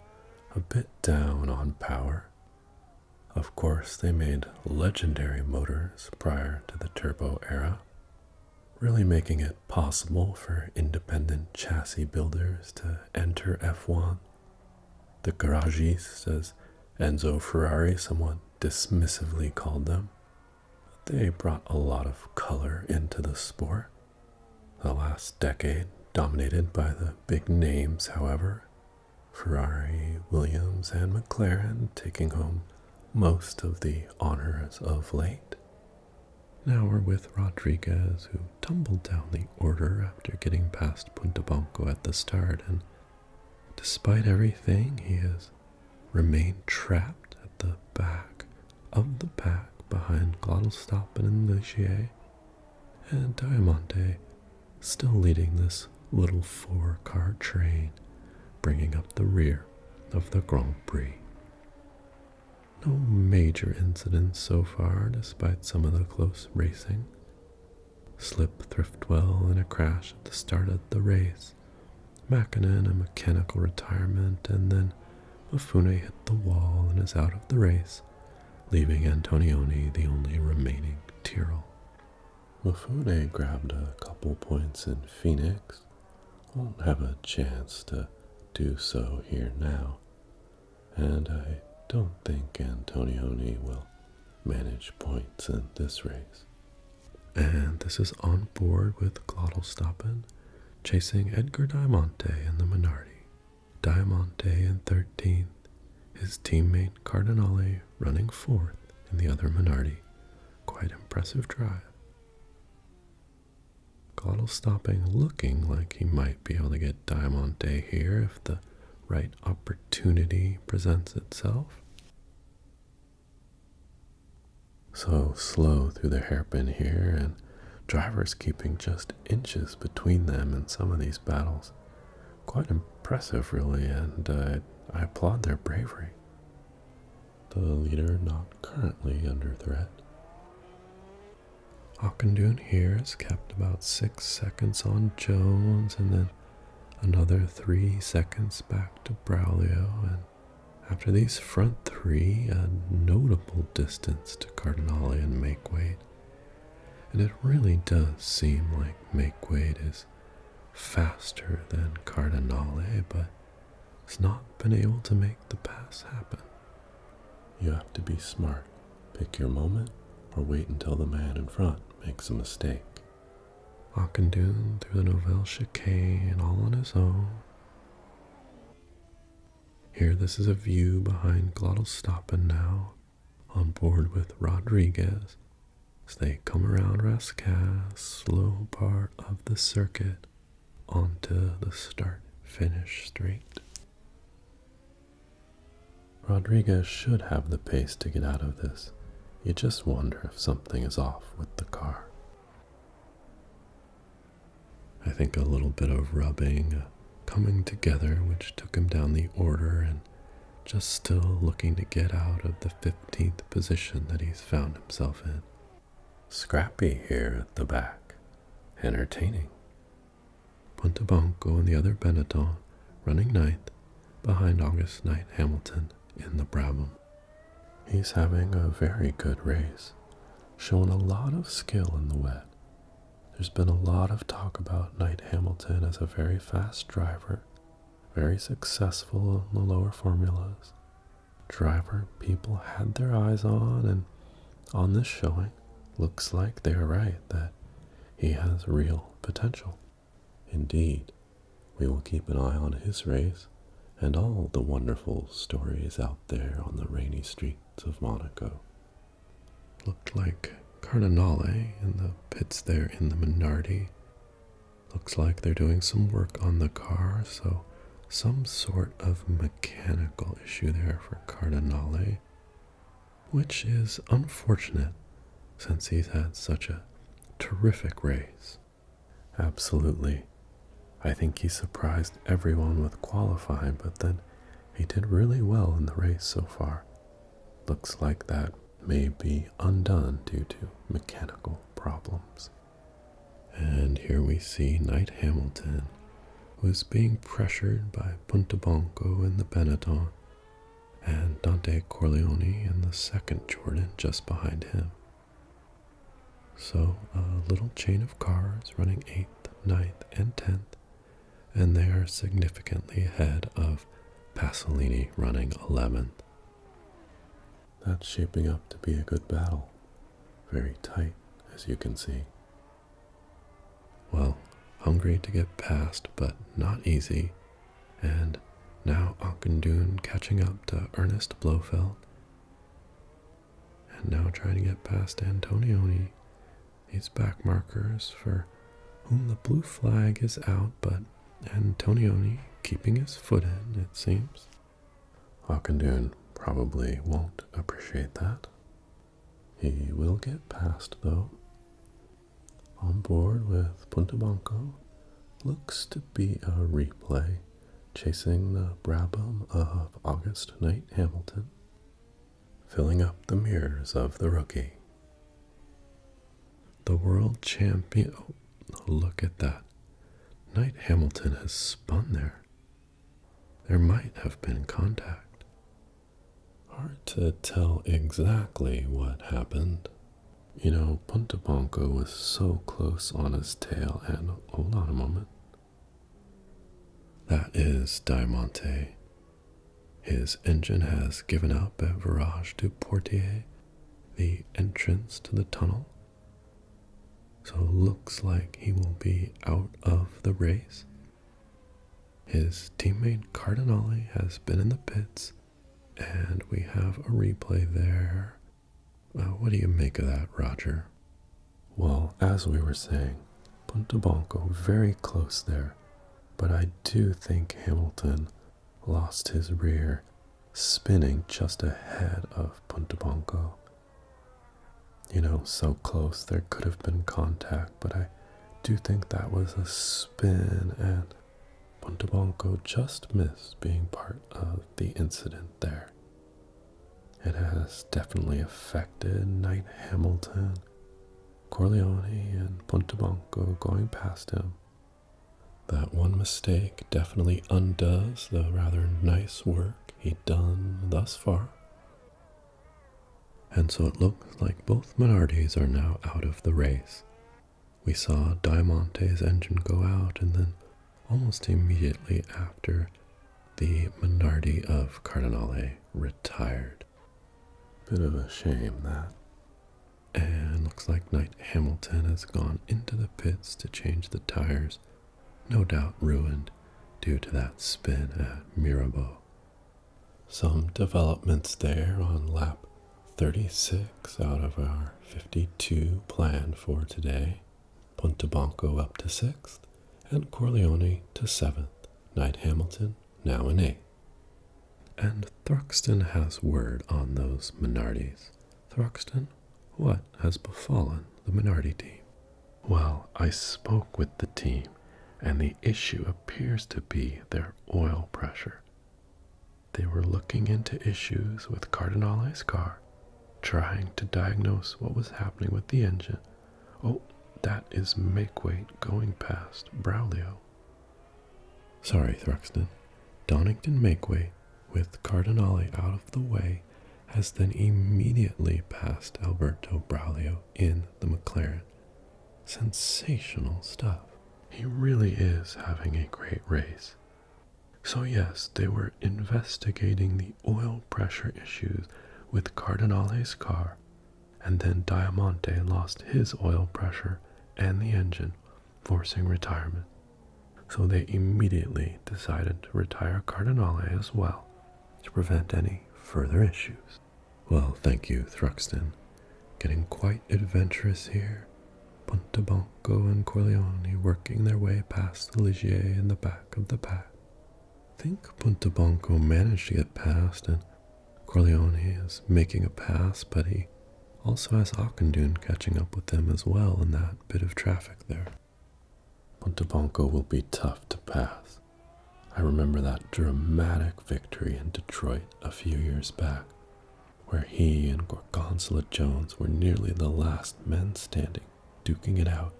S1: a bit down on power. Of course, they made legendary motors prior to the turbo era, really making it possible for independent chassis builders to enter F1. The garagistes, as Enzo Ferrari somewhat dismissively called them, they brought a lot of color into the sport. The last decade dominated by the big names, however, Ferrari, Williams, and McLaren taking home most of the honors of late. Now we're with Rodriguez, who tumbled down the order after getting past Puntabanco at the start, and despite everything, he has remained trapped at the back of the pack behind Glottelstoppen and Ligier, and Diamante still leading this little 4-car train, bringing up the rear of the Grand Prix. No major incidents so far, despite some of the close racing. Slip Thriftwell in a crash at the start of the race. Mäkinen a mechanical retirement, and then Mifune hit the wall and is out of the race, leaving Antonioni the only remaining Tyrrell. Mifune grabbed a couple points in Phoenix. Won't have a chance to do so here now, and I don't think Antonioni will manage points in this race. And this is on board with Glottelstoppen, chasing Edgar Diamante in the Minardi. Diamante in 13th, his teammate Cardinale running 4th in the other Minardi. Quite impressive drive. Glottelstoppen looking like he might be able to get Diamante here if the right opportunity presents itself. So slow through the hairpin here, and drivers keeping just inches between them in some of these battles. Quite impressive, really, and I applaud their bravery. The leader not currently under threat. Ockendune here has kept about 6 seconds on Jones, and then another 3 seconds back to Braulio, and after these front 3, a notable distance to Cardinale and Makeweight. And it really does seem like Makeweight is faster than Cardinale, but has not been able to make the pass happen. You have to be smart. Pick your moment, or wait until the man in front makes a mistake. Ockendune through the Novelle chicane all on his own. Here this is a view behind Glottelstoppen now, on board with Rodriguez, as they come around Rascasse, slow part of the circuit, onto the start-finish straight. Rodriguez should have the pace to get out of this. You just wonder if something is off with the car. I think a little bit of rubbing, coming together, which took him down the order and just still looking to get out of the 15th position that he's found himself in. Scrappy here at the back, entertaining. Puntabanco and the other Benetton running ninth behind August Knight Hamilton in the Brabham. He's having a very good race, showing a lot of skill in the wet. There's been a lot of talk about Knight Hamilton as a very fast driver, very successful in the lower formulas. Driver people had their eyes on, and on this showing, looks like they are right that he has real potential. Indeed, we will keep an eye on his race and all the wonderful stories out there on the rainy streets of Monaco. Looked like Cardinale in the pits there in the Minardi. Looks like they're doing some work on the car, so some sort of mechanical issue there for Cardinale, which is unfortunate since he's had such a terrific race. Absolutely. I think he surprised everyone with qualifying, but then he did really well in the race so far. Looks like that may be undone due to mechanical problems. And here we see Knight Hamilton, who is being pressured by Puntabanco in the Benetton, and Dante Corleone in the second Jordan just behind him. So a little chain of cars running 8th, 9th, and 10th, and they are significantly ahead of Pasolini running 11th. That's shaping up to be a good battle. Very tight, as you can see. Well, hungry to get past, but not easy, and now Ockendune catching up to Ernest Blofeld, and now trying to get past Antonioni. These back markers for whom the blue flag is out, but Antonioni keeping his foot in, it seems. Ockendune probably won't appreciate that. He will get past, though. On board with Puntabanco looks to be a replay, chasing the Brabham of August Knight Hamilton, filling up the mirrors of the rookie. The world champion, oh, look at that. Knight Hamilton has spun there. There might have been contact. Hard to tell exactly what happened. You know, Puntabanco was so close on his tail, and hold on a moment. That is Diamante. His engine has given up at Virage du Portier, the entrance to the tunnel. So it looks like he will be out of the race. His teammate Cardinale has been in the pits, and we have a replay there. What do you make of that, Roger? Well, as we were saying, Puntabanco very close there, but I do think Hamilton lost his rear, spinning just ahead of Puntabanco. You know, so close there could have been contact, but I do think that was a spin, and Puntabanco just missed being part of the incident there. It has definitely affected Knight Hamilton, Corleone, and Puntabanco going past him. That one mistake definitely undoes the rather nice work he'd done thus far. And so it looks like both Minardis are now out of the race. We saw Diamante's engine go out, and then almost immediately after, the Minardi of Cardinale retired. Bit of a shame, that. And looks like Knight Hamilton has gone into the pits to change the tires, no doubt ruined due to that spin at Mirabeau. Some developments there on lap 36 out of our 52 planned for today. Puntabanco up to 6th, and Corleone to 7th. Knight Hamilton now in 8th. And Thruxton has word on those Minardis. Thruxton, what has befallen the Minardi team? Well, I spoke with the team, and the issue appears to be their oil pressure. They were looking into issues with Cardinale's car, trying to diagnose what was happening with the engine. Oh, that is Makeweight going past Braulio. Sorry, Thruxton. Donington Makeweight, with Cardinale out of the way, has then immediately passed Alberto Braulio in the McLaren. Sensational stuff. He really is having a great race. So yes, they were investigating the oil pressure issues with Cardinale's car, and then Diamante lost his oil pressure and the engine, forcing retirement. So they immediately decided to retire Cardinale as well, to prevent any further issues. Well, thank you, Thruxton. Getting quite adventurous here. Pontebanco and Corleone working their way past the Ligier in the back of the pack. I think Pontebanco managed to get past, and Corleone is making a pass, but he also has Auchindoun catching up with them as well in that bit of traffic there. Pontebanco will be tough to pass. I remember that dramatic victory in Detroit a few years back, where he and Gorgonzola Jones were nearly the last men standing, duking it out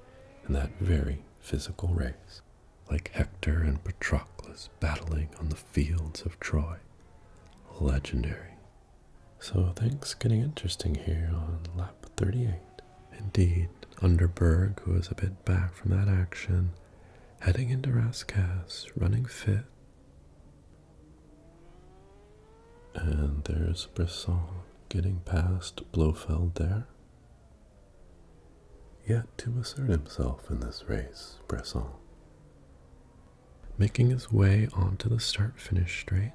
S1: in that very physical race, like Hector and Patroclus battling on the fields of Troy. Legendary. So things getting interesting here on lap 38. Indeed, Underberg, who is a bit back from that action, heading into Rascasse, running fit. And there's Bresson getting past Blofeld there. Yet to assert himself in this race, Bresson. Making his way onto the start-finish straight,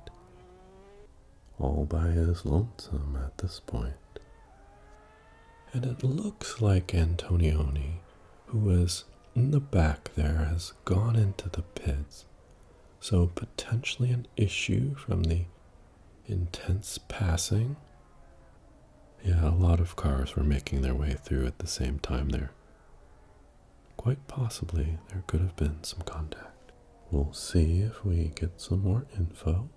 S1: all by his lonesome at this point. And it looks like Antonioni, who was in the back there, has gone into the pits. So potentially an issue from the intense passing. Yeah, a lot of cars were making their way through at the same time there. Quite possibly there could have been some contact. We'll see if we get some more info.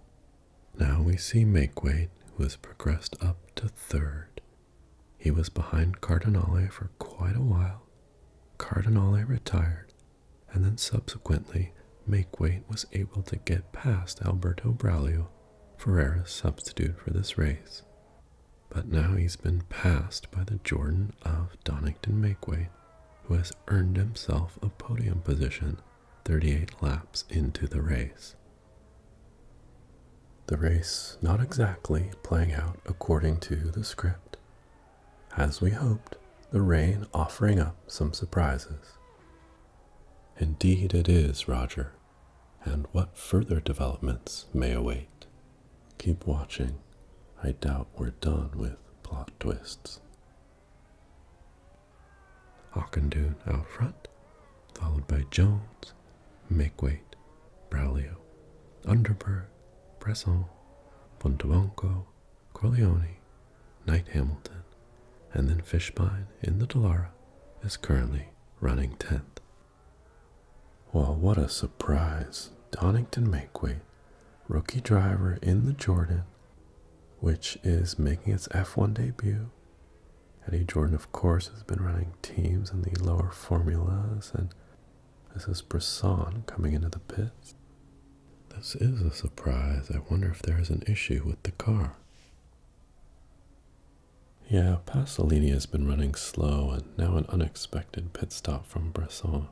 S1: Now we see Makeweight, who has progressed up to third. He was behind Cardinale for quite a while. Cardinale retired, and then subsequently Makeweight was able to get past Alberto Braulio, Ferrera's substitute for this race. But now he's been passed by the Jordan of Donington Makeweight, who has earned himself a podium position 38 laps into the race. The race not exactly playing out according to the script. As we hoped, the rain offering up some surprises. Indeed it is, Roger, and what further developments may await. Keep watching. I doubt we're done with plot twists. Auchindoun out front, followed by Jones, Makeweight, Braulio, Underberg, Bresson, Pontebanco, Corleone, Knight Hamilton, and then Fishbein in the Dallara is currently running 10th. Well, what a surprise. Donington Makeweight, rookie driver in the Jordan, which is making its F1 debut. Eddie Jordan, of course, has been running teams in the lower formulas, and this is Bresson coming into the pits. This is a surprise. I wonder if there is an issue with the car. Yeah, Pasolini has been running slow, and now an unexpected pit stop from Bresson.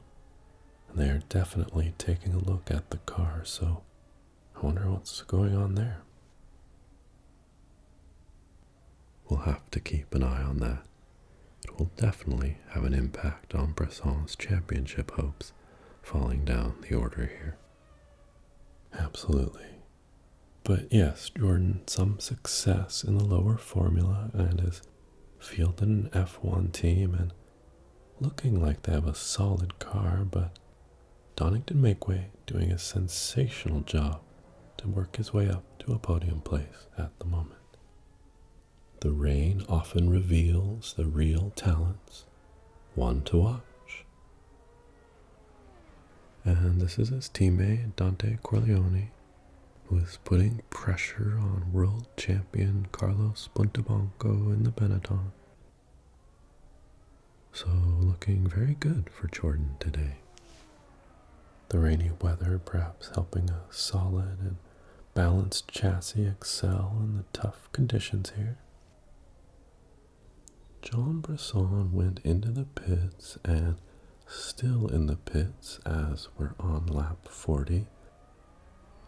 S1: And they are definitely taking a look at the car, so I wonder what's going on there. We'll have to keep an eye on that. It will definitely have an impact on Bresson's championship hopes falling down the order here. Absolutely. But yes, Jordan, some success in the lower formula and is fielded an F1 team and looking like they have a solid car, but Donington Makeweight doing a sensational job to work his way up to a podium place at the moment. The rain often reveals the real talents, one to watch. And this is his teammate, Dante Corleone, who is putting pressure on world champion Carlos Puntabanco in the Benetton. So looking very good for Jordan today. The rainy weather perhaps helping a solid and balanced chassis excel in the tough conditions here. Jean Bresson went into the pits and still in the pits as we're on lap 40.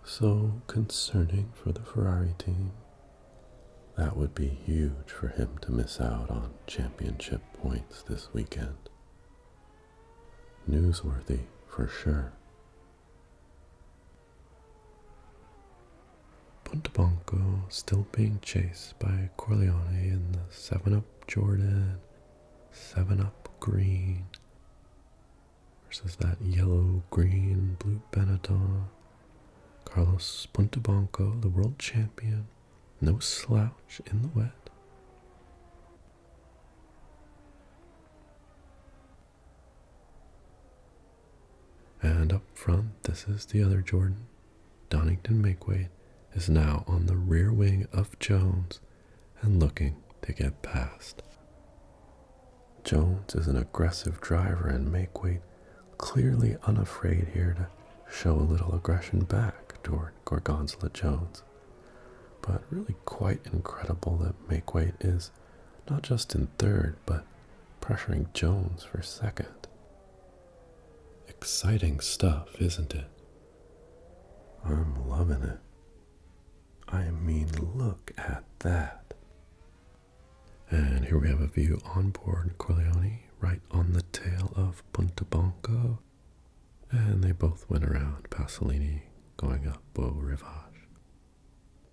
S1: So concerning for the Ferrari team. That would be huge for him to miss out on championship points this weekend. Newsworthy for sure. Puntabanco still being chased by Corleone in the 7-Up Jordan, 7-Up Green versus that yellow, green, blue Benetton. Carlos Puntabanco, the world champion, no slouch in the wet. And up front, this is the other Jordan. Donington Makeweight is now on the rear wing of Jones and looking to get past. Jones is an aggressive driver and Makeweight clearly unafraid here to show a little aggression back toward Gorgonzola Jones. But really quite incredible that Makeweight is not just in third, but pressuring Jones for second. Exciting stuff, isn't it? I'm loving it. I mean, look at that. And here we have a view on board Corleone, right on the tail of Puntabanco. And they both went around Pasolini, going up Beau Rivage.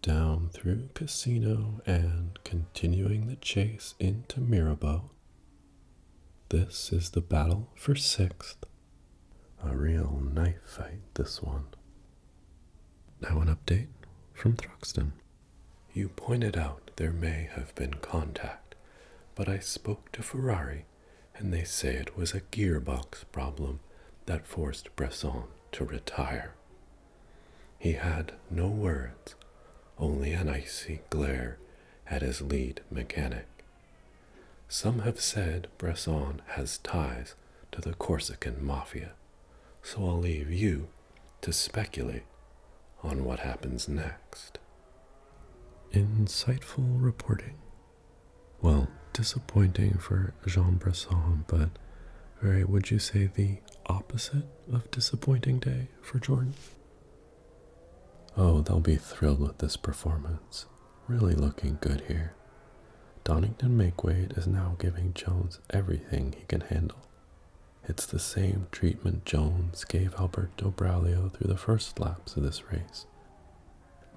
S1: Down through Casino and continuing the chase into Mirabeau. This is the battle for sixth. A real knife fight, this one. Now an update from Thruxton. You pointed out there may have been contact, but I spoke to Ferrari and they say it was a gearbox problem that forced Bresson to retire. He had no words, only an icy glare at his lead mechanic. Some have said Bresson has ties to the Corsican mafia, so I'll leave you to speculate on what happens next. Insightful reporting. Well, disappointing for Jean Bresson, but very, would you say, the opposite of disappointing day for Jordan? Oh, they'll be thrilled with this performance. Really looking good here. Donington Makeweight is now giving Jones everything he can handle. It's the same treatment Jones gave Alberto Braulio through the first laps of this race.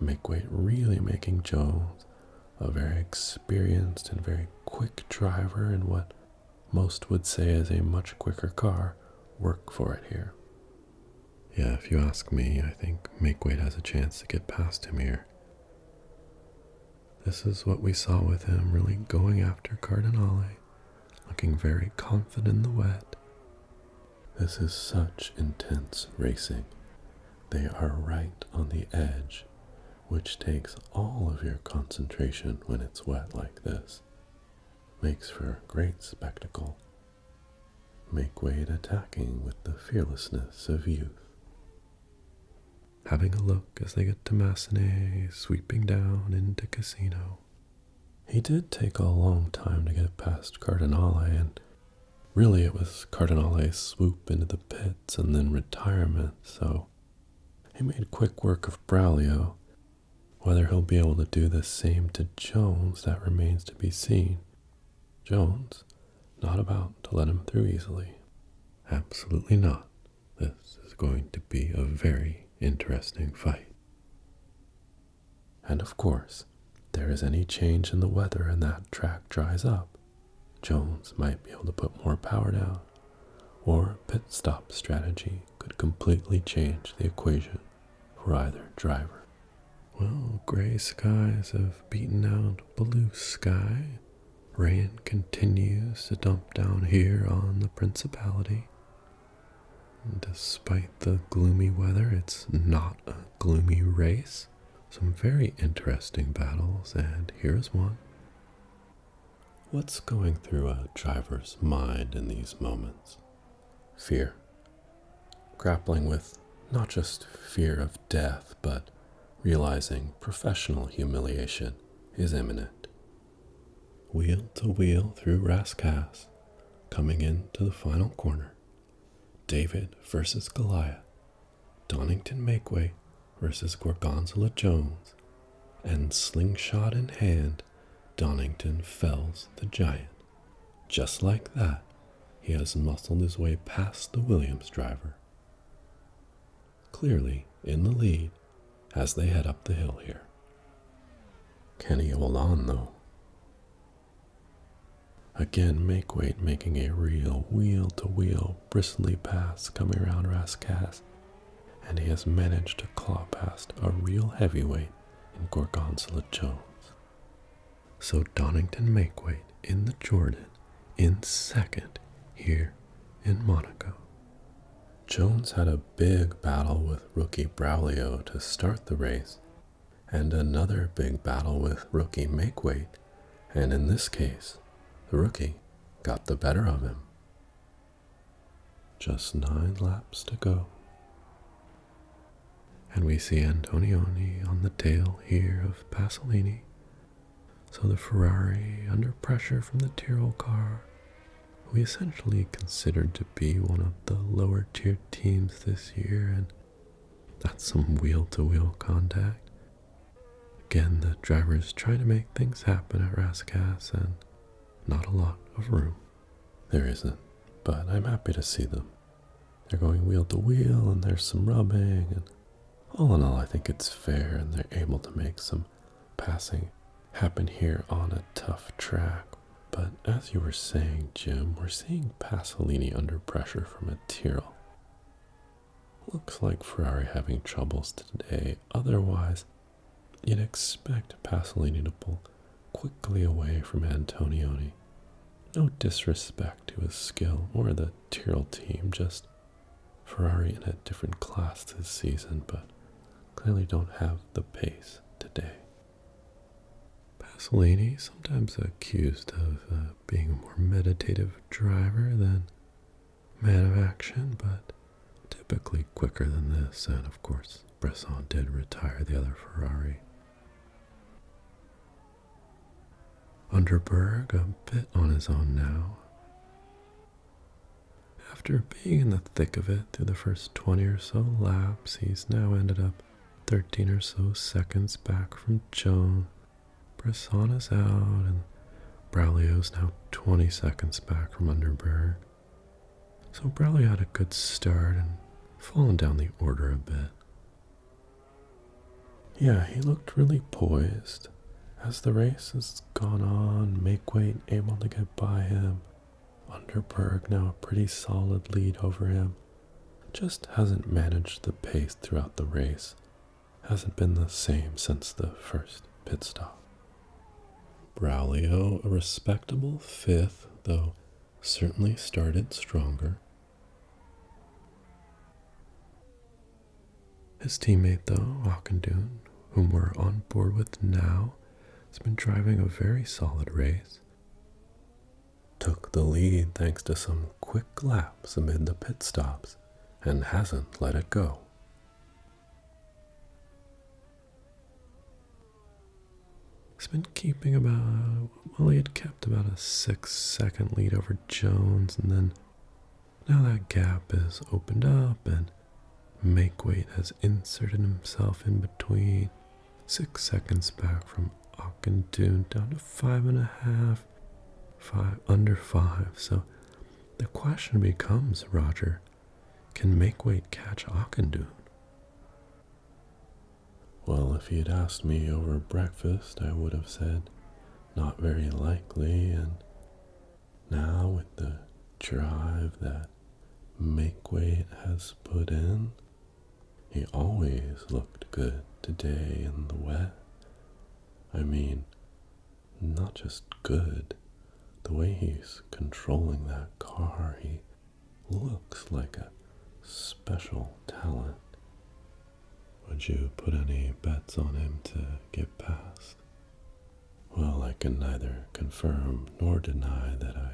S1: Makeweight really making Jones a very experienced and very quick driver in what most would say is a much quicker car work for it here. Yeah, if you ask me, I think Makeweight has a chance to get past him here. This is what we saw with him, really going after Cardinale, looking very confident in the wet. This is such intense racing. They are right on the edge, which takes all of your concentration when it's wet like this. Makes for a great spectacle. Makeweight attacking with the fearlessness of youth. Having a look as they get to Massenet, sweeping down into Casino. He did take a long time to get past Cardinale, and really it was Cardinale's swoop into the pits and then retirement, so he made quick work of Braulio. Whether he'll be able to do the same to Jones, that remains to be seen. Jones, not about to let him through easily. Absolutely not. This is going to be a very interesting fight. And of course, if there is any change in the weather and that track dries up, Jones might be able to put more power down, or pit stop strategy could completely change the equation for either driver. Well, gray skies have beaten out blue sky. Rain continues to dump down here on the Principality. Despite the gloomy weather, it's not a gloomy race. Some very interesting battles, and here is one. What's going through a driver's mind in these moments? Fear. Grappling with not just fear of death, but realizing professional humiliation is imminent. Wheel to wheel through Rascasse, coming into the final corner. David versus Goliath. Donington Makeway versus Gorgonzola Jones. And slingshot in hand, Donington fells the giant. Just like that, he has muscled his way past the Williams driver. Clearly in the lead as they head up the hill here. Can he hold on though? Again, Makeway making a real wheel-to-wheel bristly pass coming around Rascasse, and he has managed to claw past a real heavyweight in Gorgonzola Jones. So Donington Makeway in the Jordan in second here in Monaco. Jones had a big battle with rookie Braulio to start the race, and another big battle with rookie Makeway, and in this case, the rookie got the better of him. Just 9 laps to go. And we see Antonioni on the tail here of Pasolini. So the Ferrari, under pressure from the Tyrrell car, we essentially considered to be one of the lower tier teams this year, and that's some wheel-to-wheel contact. Again, the drivers trying to make things happen at Rascasse, and not a lot of room. There isn't, but I'm happy to see them. They're going wheel to wheel, and there's some rubbing, and all in all, I think it's fair, and they're able to make some passing happen here on a tough track. But as you were saying, Jim, we're seeing Pasolini under pressure from a Tyrrell. Looks like Ferrari having troubles today. Otherwise, you'd expect Pasolini to pull quickly away from Antonioni. No disrespect to his skill or the Tyrrell team, just Ferrari in a different class this season, but clearly don't have the pace today. Pasolini, sometimes accused of being a more meditative driver than man of action, but typically quicker than this, and of course Bresson did retire the other Ferrari. Underberg a bit on his own now. After being in the thick of it through the first 20 or so laps, he's now ended up 13 or so seconds back from Jones. Bresson is out, and Braulio's now 20 seconds back from Underberg. So Braulio had a good start and fallen down the order a bit. Yeah, he looked really poised. As the race has gone on, Makeway able to get by him. Underberg now a pretty solid lead over him. Just hasn't managed the pace throughout the race. Hasn't been the same since the first pit stop. Braulio, a respectable 5th, though certainly started stronger. His teammate, though, Auchindoun, whom we're on board with now, has been driving a very solid race. Took the lead thanks to some quick laps amid the pit stops, and hasn't let it go. He's been keeping he had kept about a 6-second lead over Jones, and then now that gap is opened up, and Makeway has inserted himself in between. 6 seconds back from Auchindoun, down to 5.5, under 5. So the question becomes, Roger, can Makeway catch Auchindoun? Well, if he had asked me over breakfast, I would have said not very likely, and now with the drive that Makeway has put in, he always looked good today in the wet. I mean, not just good, the way he's controlling that car, he looks like a special talent. Would you put any bets on him to get past? Well, I can neither confirm nor deny that I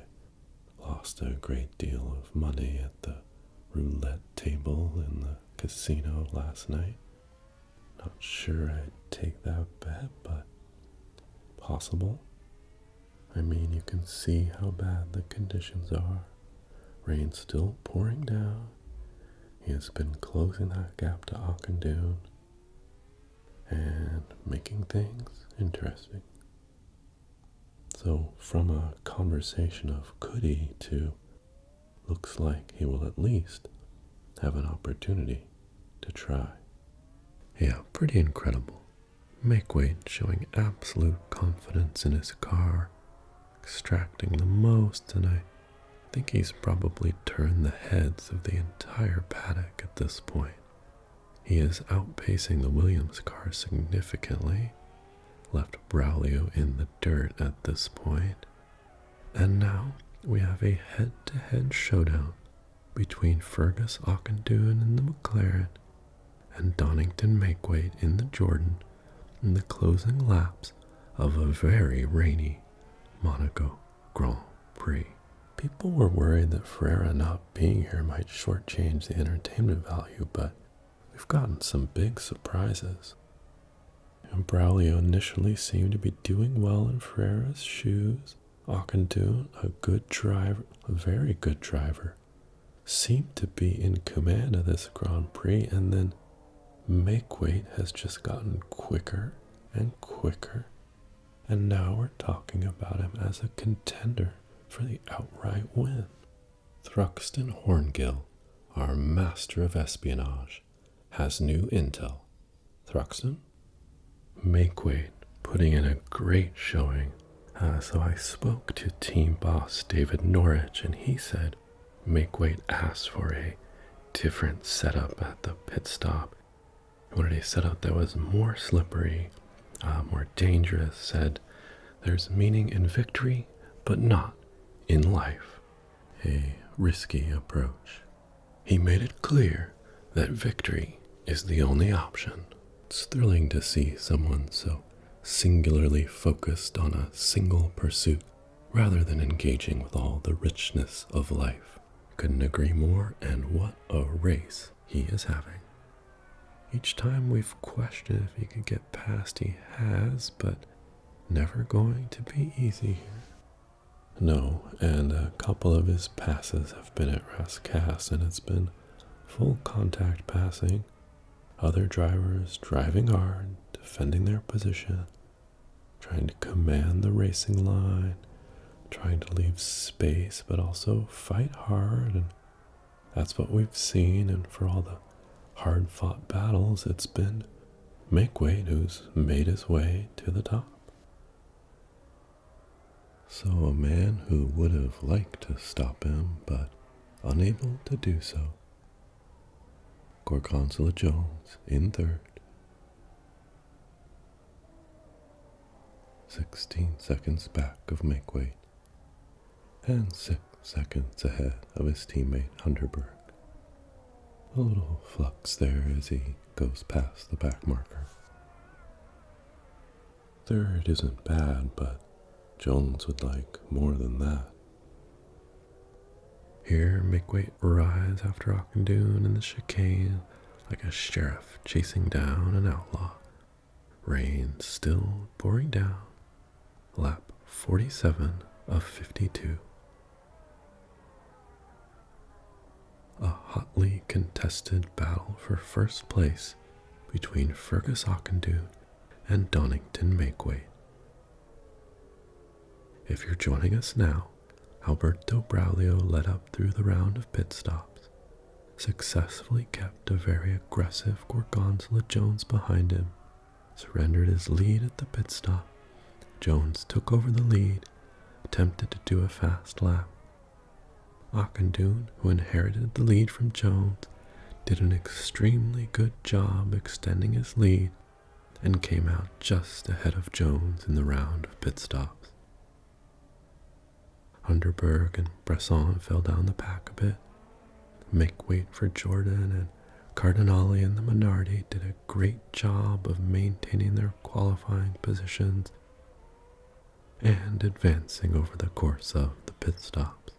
S1: lost a great deal of money at the roulette table in the casino last night. Not sure I'd take that bet, but possible. I mean, you can see how bad the conditions are. Rain's still pouring down. He has been closing that gap to Auchindoun and making things interesting. So from a conversation of could he to looks like he will at least have an opportunity to try. Yeah, pretty incredible. Make weight showing absolute confidence in his car, extracting the most, and I think he's probably turned the heads of the entire paddock at this point. He is outpacing the Williams car significantly, left Braulio in the dirt at this point, and now we have a head-to-head showdown between Fergus Auchindoun in the McLaren and Donington Makeweight in the Jordan in the closing laps of a very rainy Monaco Grand Prix. People were worried that Ferrara not being here might shortchange the entertainment value, but we've gotten some big surprises. And Braulio initially seemed to be doing well in Ferrara's shoes. Auchindoun, a good driver, a very good driver, seemed to be in command of this Grand Prix, and then Makeweight has just gotten quicker and quicker, and now we're talking about him as a contender for the outright win. Thruxton Horngill, our master of espionage, has new intel. Thruxton? Makeweight putting in a great showing. So I spoke to team boss David Norwich, and he said Makeweight asked for a different setup at the pit stop. He wanted a setup that was more slippery, more dangerous, said there's meaning in victory, but not in life. A risky approach. He made it clear that victory is the only option. It's thrilling to see someone so singularly focused on a single pursuit rather than engaging with all the richness of life. Couldn't agree more, and what a race he is having. Each time we've questioned if he could get past, he has, but never going to be easy here. No, and a couple of his passes have been at Rascasse, and it's been full contact passing. Other drivers driving hard, defending their position, trying to command the racing line, trying to leave space, but also fight hard, and that's what we've seen. And for all the hard-fought battles, it's been Makeweight who's made his way to the top. So a man who would have liked to stop him, but unable to do so. Gorgonzola Jones in third. 16 seconds back of Makeweight, and 6 seconds ahead of his teammate Underberg. A little flux there as he goes past the back marker. Third isn't bad, but Jones would like more than that. Here, Makeweight rides after Auchindoun in the chicane like a sheriff chasing down an outlaw. Rain still pouring down. Lap 47 of 52. A hotly contested battle for first place between Fergus Auchindoun and Donington Makeweight. If you're joining us now, Alberto Braulio led up through the round of pit stops, successfully kept a very aggressive Gorgonzola Jones behind him, surrendered his lead at the pit stop. Jones took over the lead, attempted to do a fast lap. Auchindoun, who inherited the lead from Jones, did an extremely good job extending his lead and came out just ahead of Jones in the round of pit stops. Underberg and Bresson fell down the pack a bit. Makeweight for Jordan and Cardinale and the Minardi did a great job of maintaining their qualifying positions and advancing over the course of the pit stops.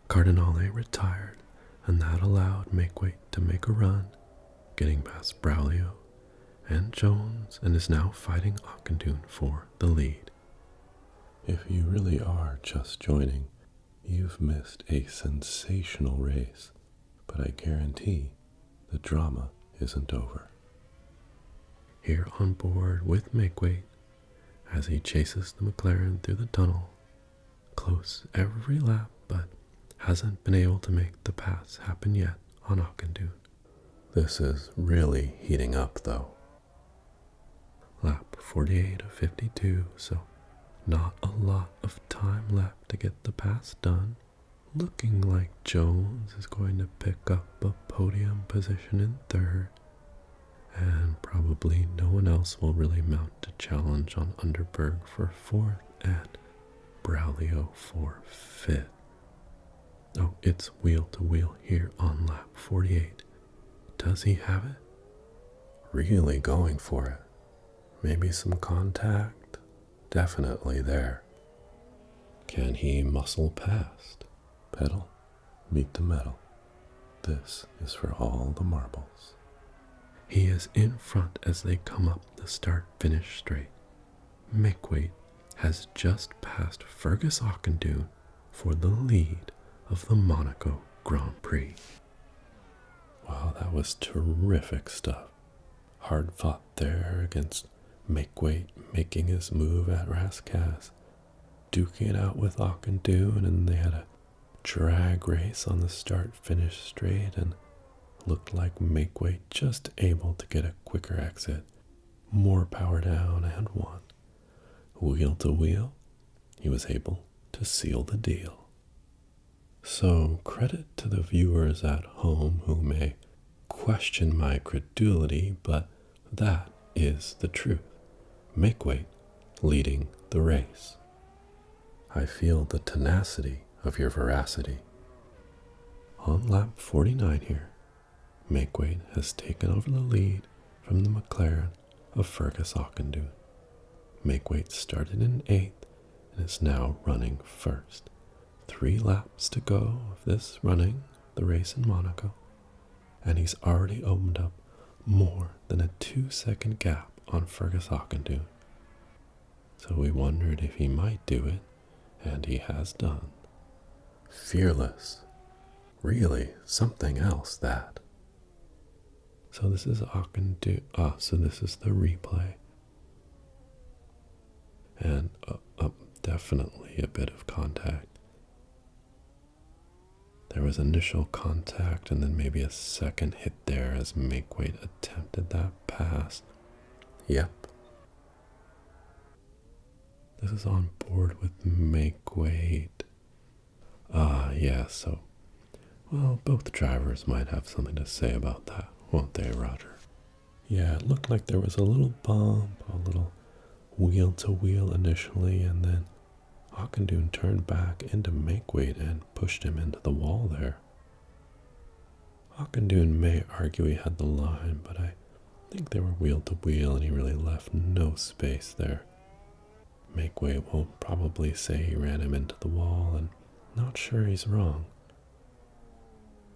S1: Cardinale retired, and that allowed Makewaite to make a run, getting past Braulio and Jones, and is now fighting Ockendune for the lead. If you really are just joining, you've missed a sensational race, but I guarantee the drama isn't over. Here on board with Makewaite, as he chases the McLaren through the tunnel, close every lap, but hasn't been able to make the pass happen yet on Ockendune. This is really heating up though. Lap 48 of 52, so not a lot of time left to get the pass done. Looking like Jones is going to pick up a podium position in third, and probably no one else will really mount a challenge on Underberg for fourth and Braulio for fifth. Oh, it's wheel to wheel here on lap 48. Does he have it? Really going for it. Maybe some contact? Definitely there. Can he muscle past? Pedal, meet the metal. This is for all the marbles. He is in front as they come up the start-finish straight. Makewaite has just passed Fergus Ockendune for the lead of the Monaco Grand Prix. Wow, that was terrific stuff. Hard fought there against Makewaite making his move at Rascasse, duking it out with Ockendune, and they had a drag race on the start-finish straight, and looked like Makewaite just able to get a quicker exit, more power down, and won. Wheel to wheel, he was able to seal the deal. So credit to the viewers at home who may question my credulity, but that is the truth. Makewaite leading the race. I feel the tenacity of your veracity. On lap 49 here, Makewaite has taken over the lead from the McLaren of Fergus Ockendune. Makewaite started in 8th and is now running first. 3 laps to go of this running the race in Monaco, and he's already opened up more than a 2-second gap on Fergus Ockendune. So we wondered if he might do it, and he has done. Fearless. Really something else, that. So this is Ockendune. So this is the replay. And definitely a bit of contact. There was initial contact and then maybe a second hit there as Makewaite attempted that pass. Yep. This is on board with Makewaite. Yeah, so, well, both drivers might have something to say about that, won't they, Roger? Yeah, it looked like there was a little bump, a little wheel to wheel initially, and then Ockendune turned back into Makewaite and pushed him into the wall there. Ockendune may argue he had the line, but I think they were wheel to wheel and he really left no space there. Makewaite will probably say he ran him into the wall, and not sure he's wrong.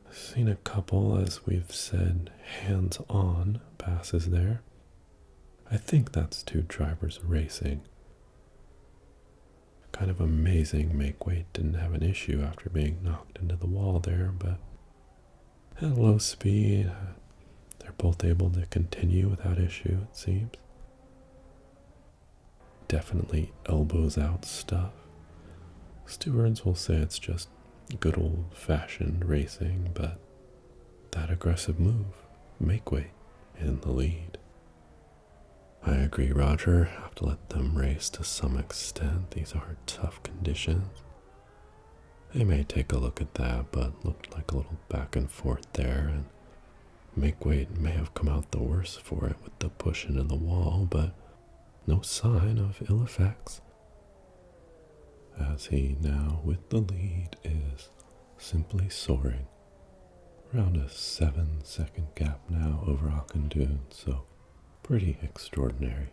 S1: I've seen a couple, as we've said, hands-on passes there. I think that's 2 drivers racing. Kind of amazing Makewaite didn't have an issue after being knocked into the wall there, but at low speed, they're both able to continue without issue, it seems. Definitely elbows out stuff. Stewards will say it's just good old-fashioned racing, but that aggressive move, Makewaite in the lead. I agree, Roger. Have to let them race to some extent. These are tough conditions. They may take a look at that, but looked like a little back and forth there, and Makewaite may have come out the worse for it with the push into the wall, but no sign of ill effects, as he now with the lead is simply soaring Around a 7-second gap now over Auchindoun, so pretty extraordinary.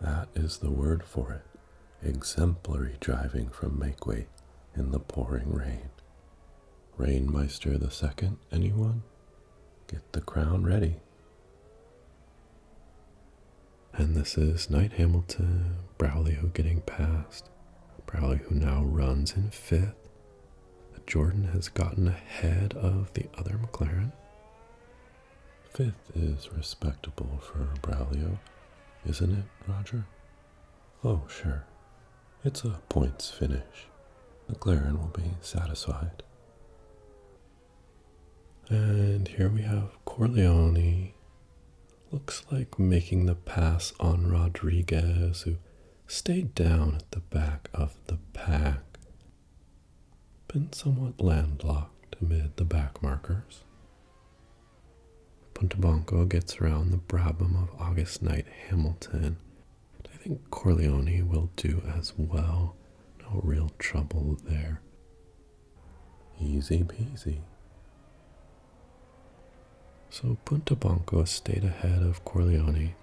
S1: That is the word for it. Exemplary driving from Makeweight in the pouring rain. Rainmeister the second, anyone? Get the crown ready. And this is Knight Hamilton, Braulio getting past. Braulio who now runs in 5th. Jordan has gotten ahead of the other McLaren. 5th is respectable for Braulio, isn't it, Roger? Oh, sure. It's a points finish. McLaren will be satisfied. And here we have Corleone. Looks like making the pass on Rodriguez, who stayed down at the back of the pack. Been somewhat landlocked amid the back markers. Puntabanco gets around the Brabham of August Knight Hamilton. I think Corleone will do as well. No real trouble there. Easy peasy. So Puntabanco stayed ahead of Corleone.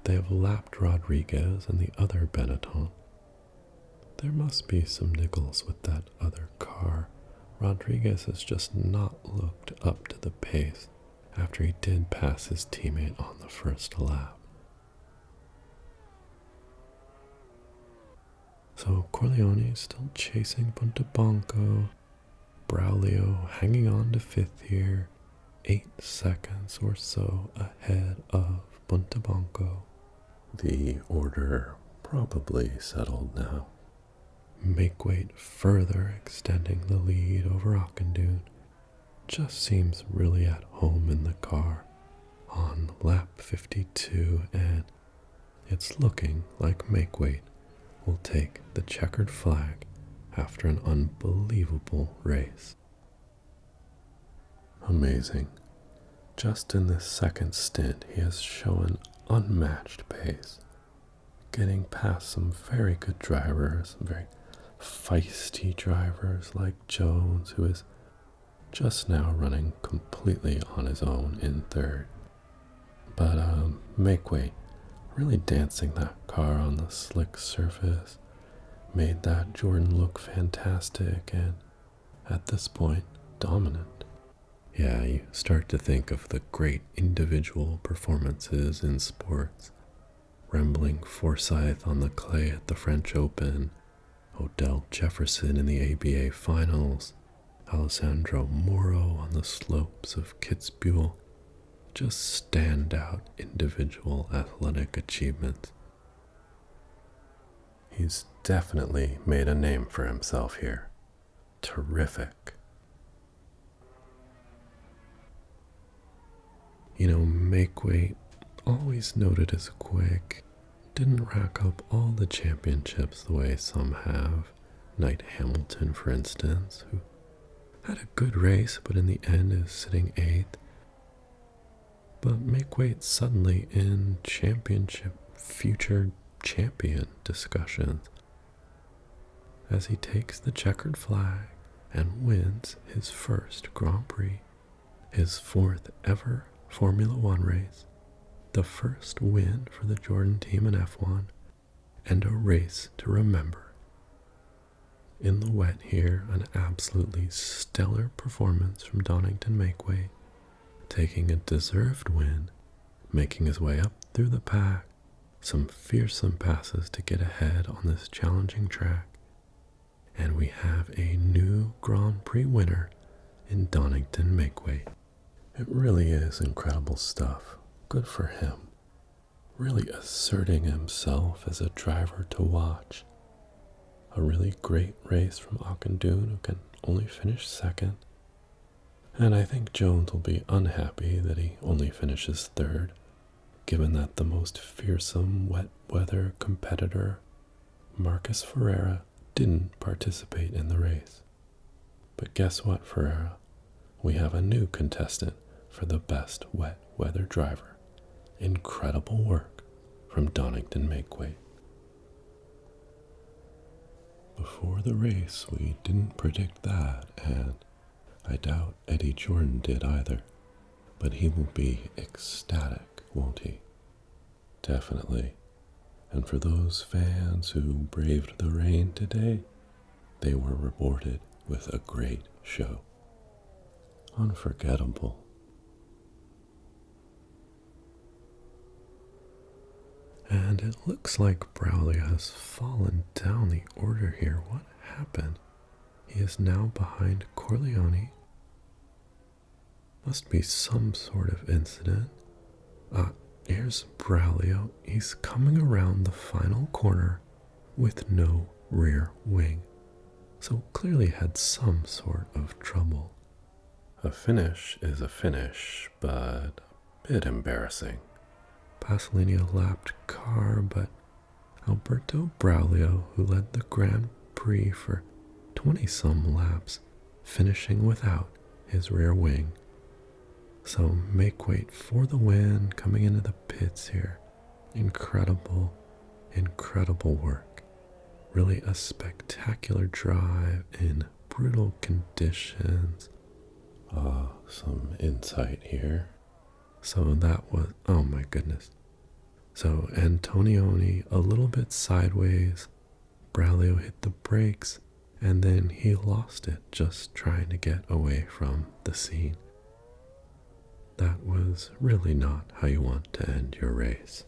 S1: They have lapped Rodriguez and the other Benetton. There must be some niggles with that other car. Rodriguez has just not looked up to the pace after he did pass his teammate on the first lap. So Corleone still chasing Puntabanco. Braulio hanging on to 5th here, 8 seconds or so ahead of Puntabanco. The order probably settled now. Makeweight further extending the lead over Auchindoun. Just seems really at home in the car on lap 52, and it's looking like Makeweight will take the checkered flag after an unbelievable race. Amazing. Just in this second stint, he has shown unmatched pace, getting past some very good drivers, very feisty drivers like Jones, who is just now running completely on his own in 3rd. But Makeweight really dancing that car on the slick surface, made that Jordan look fantastic, and at this point, dominant. Yeah, you start to think of the great individual performances in sports. Rembling Forsyth on the clay at the French Open, Odell Jefferson in the ABA Finals, Alessandro Moro on the slopes of Kitzbühel. Just standout individual athletic achievements. He's definitely made a name for himself here. Terrific. Makeweight, always noted as quick, didn't rack up all the championships the way some have. Knight Hamilton, for instance, who had a good race, but in the end is sitting 8th. But Makeweight suddenly in championship, future champion discussions, as he takes the checkered flag and wins his first Grand Prix, his 4th ever Formula One race, the first win for the Jordan team in F1, and a race to remember. In the wet here, an absolutely stellar performance from Donington Makeweight, taking a deserved win, making his way up through the pack, some fearsome passes to get ahead on this challenging track, and we have a new Grand Prix winner in Donington Makeweight. It really is incredible stuff. Good for him. Really asserting himself as a driver to watch. A really great race from Auchindoun, who can only finish 2nd. And I think Jones will be unhappy that he only finishes 3rd, given that the most fearsome wet weather competitor, Marcus Ferreira, didn't participate in the race. But guess what, Ferreira? We have a new contestant for the best wet weather driver. Incredible work from Donington Makeweight. Before the race, we didn't predict that, and I doubt Eddie Jordan did either, but he will be ecstatic, won't he? Definitely. And for those fans who braved the rain today, they were rewarded with a great show. Unforgettable. And it looks like Braulio has fallen down the order here. What happened? He is now behind Corleone. Must be some sort of incident. Here's Braulio. He's coming around the final corner with no rear wing. So clearly had some sort of trouble. A finish is a finish, but a bit embarrassing. Pasolini a lapped car, but Alberto Braulio, who led the Grand Prix for 20-some laps, finishing without his rear wing. So make weight for the win coming into the pits here. Incredible, incredible work. Really a spectacular drive in brutal conditions. Some insight here. So that was, oh my goodness. So Antonioni a little bit sideways. Braulio hit the brakes, and then he lost it just trying to get away from the scene. That was really not how you want to end your race.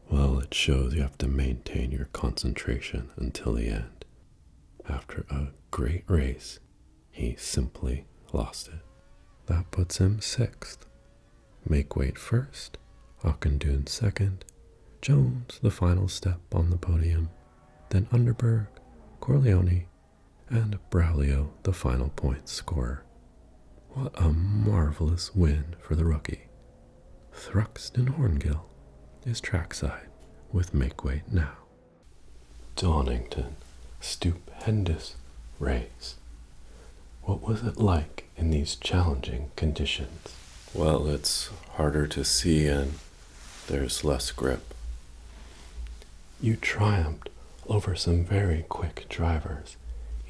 S1: Well, it shows you have to maintain your concentration until the end. After a great race, he simply lost it. That puts him 6th. Make weight first, Ockendune 2nd, Jones the final step on the podium, then Underberg, Corleone, and Braulio the final points scorer. What a marvelous win for the rookie. Thruxton Horngill is trackside with make weight now. Donington, stupendous race. What was it like in these challenging conditions? Well, it's harder to see and there's less grip. You triumphed over some very quick drivers,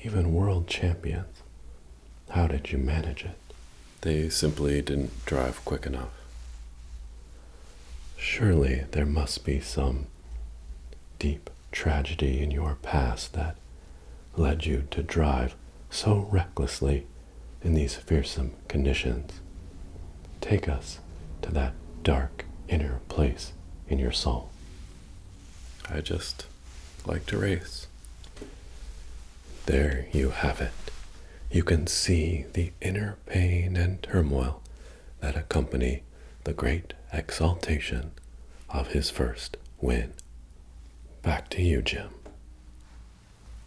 S1: even world champions. How did you manage it? They simply didn't drive quick enough. Surely there must be some deep tragedy in your past that led you to drive so recklessly in these fearsome conditions. Take us to that dark inner place in your soul. I just like to race. There you have it. You can see the inner pain and turmoil that accompany the great exaltation of his first win. Back to you, Jim.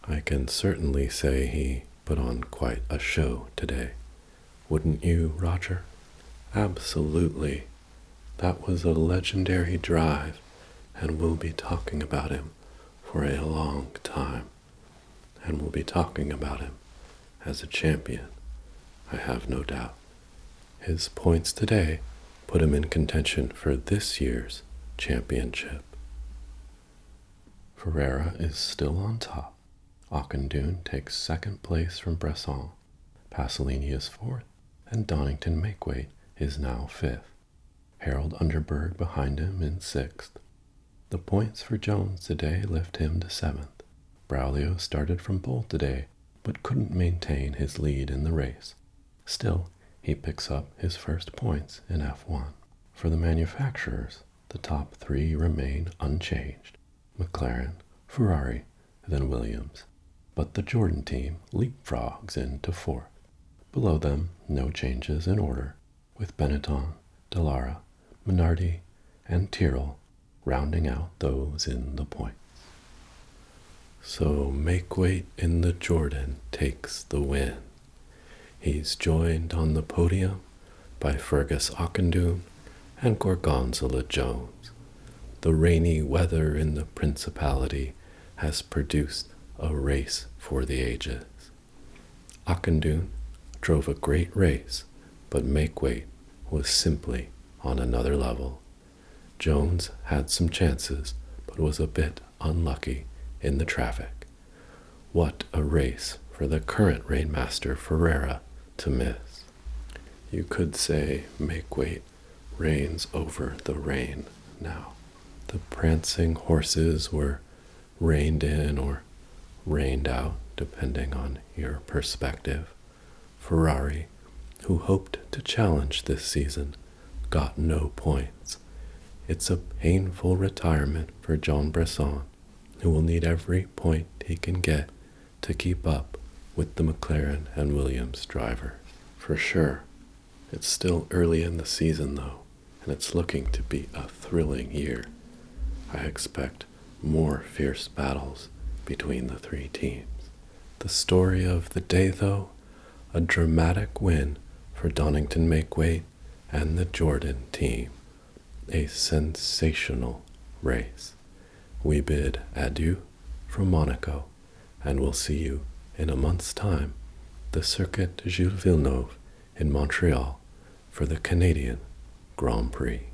S1: I can certainly say he put on quite a show today. Wouldn't you, Roger? Absolutely. That was a legendary drive, and we'll be talking about him for a long time. And we'll be talking about him as a champion, I have no doubt. His points today put him in contention for this year's championship. Ferreira is still on top. Ockendune takes 2nd place from Bresson. Pasolini is 4th, and Donington Makeweight is now 5th. Harold Underberg behind him in 6th. The points for Jones today lift him to 7th. Braulio started from pole today, but couldn't maintain his lead in the race. Still, he picks up his first points in F1. For the manufacturers, the top 3 remain unchanged: McLaren, Ferrari, then Williams. But the Jordan team leapfrogs into 4th. Below them, no changes in order, with Benetton, Dallara, Minardi, and Tyrrell rounding out those in the points. So Makeweight in the Jordan takes the win. He's joined on the podium by Fergus Ockendune and Gorgonzola Jones. The rainy weather in the Principality has produced a race for the ages. Ockendune drove a great race, but Makeweight was simply on another level. Jones had some chances, but was a bit unlucky in the traffic. What a race for the current Rainmaster Ferreira to miss. You could say make weight reigns over the rain now. The prancing horses were reined in or rained out, depending on your perspective. Ferrari, who hoped to challenge this season, got no points. It's a painful retirement for Jean Bresson, who will need every point he can get to keep up with the McLaren and Williams drivers. For sure. It's still early in the season, though, and it's looking to be a thrilling year. I expect more fierce battles between the three teams. The story of the day, though, a dramatic win for Donington Makeweight and the Jordan team. A sensational race. We bid adieu from Monaco, and we'll see you in a month's time, the Circuit Jules Villeneuve in Montreal for the Canadian Grand Prix.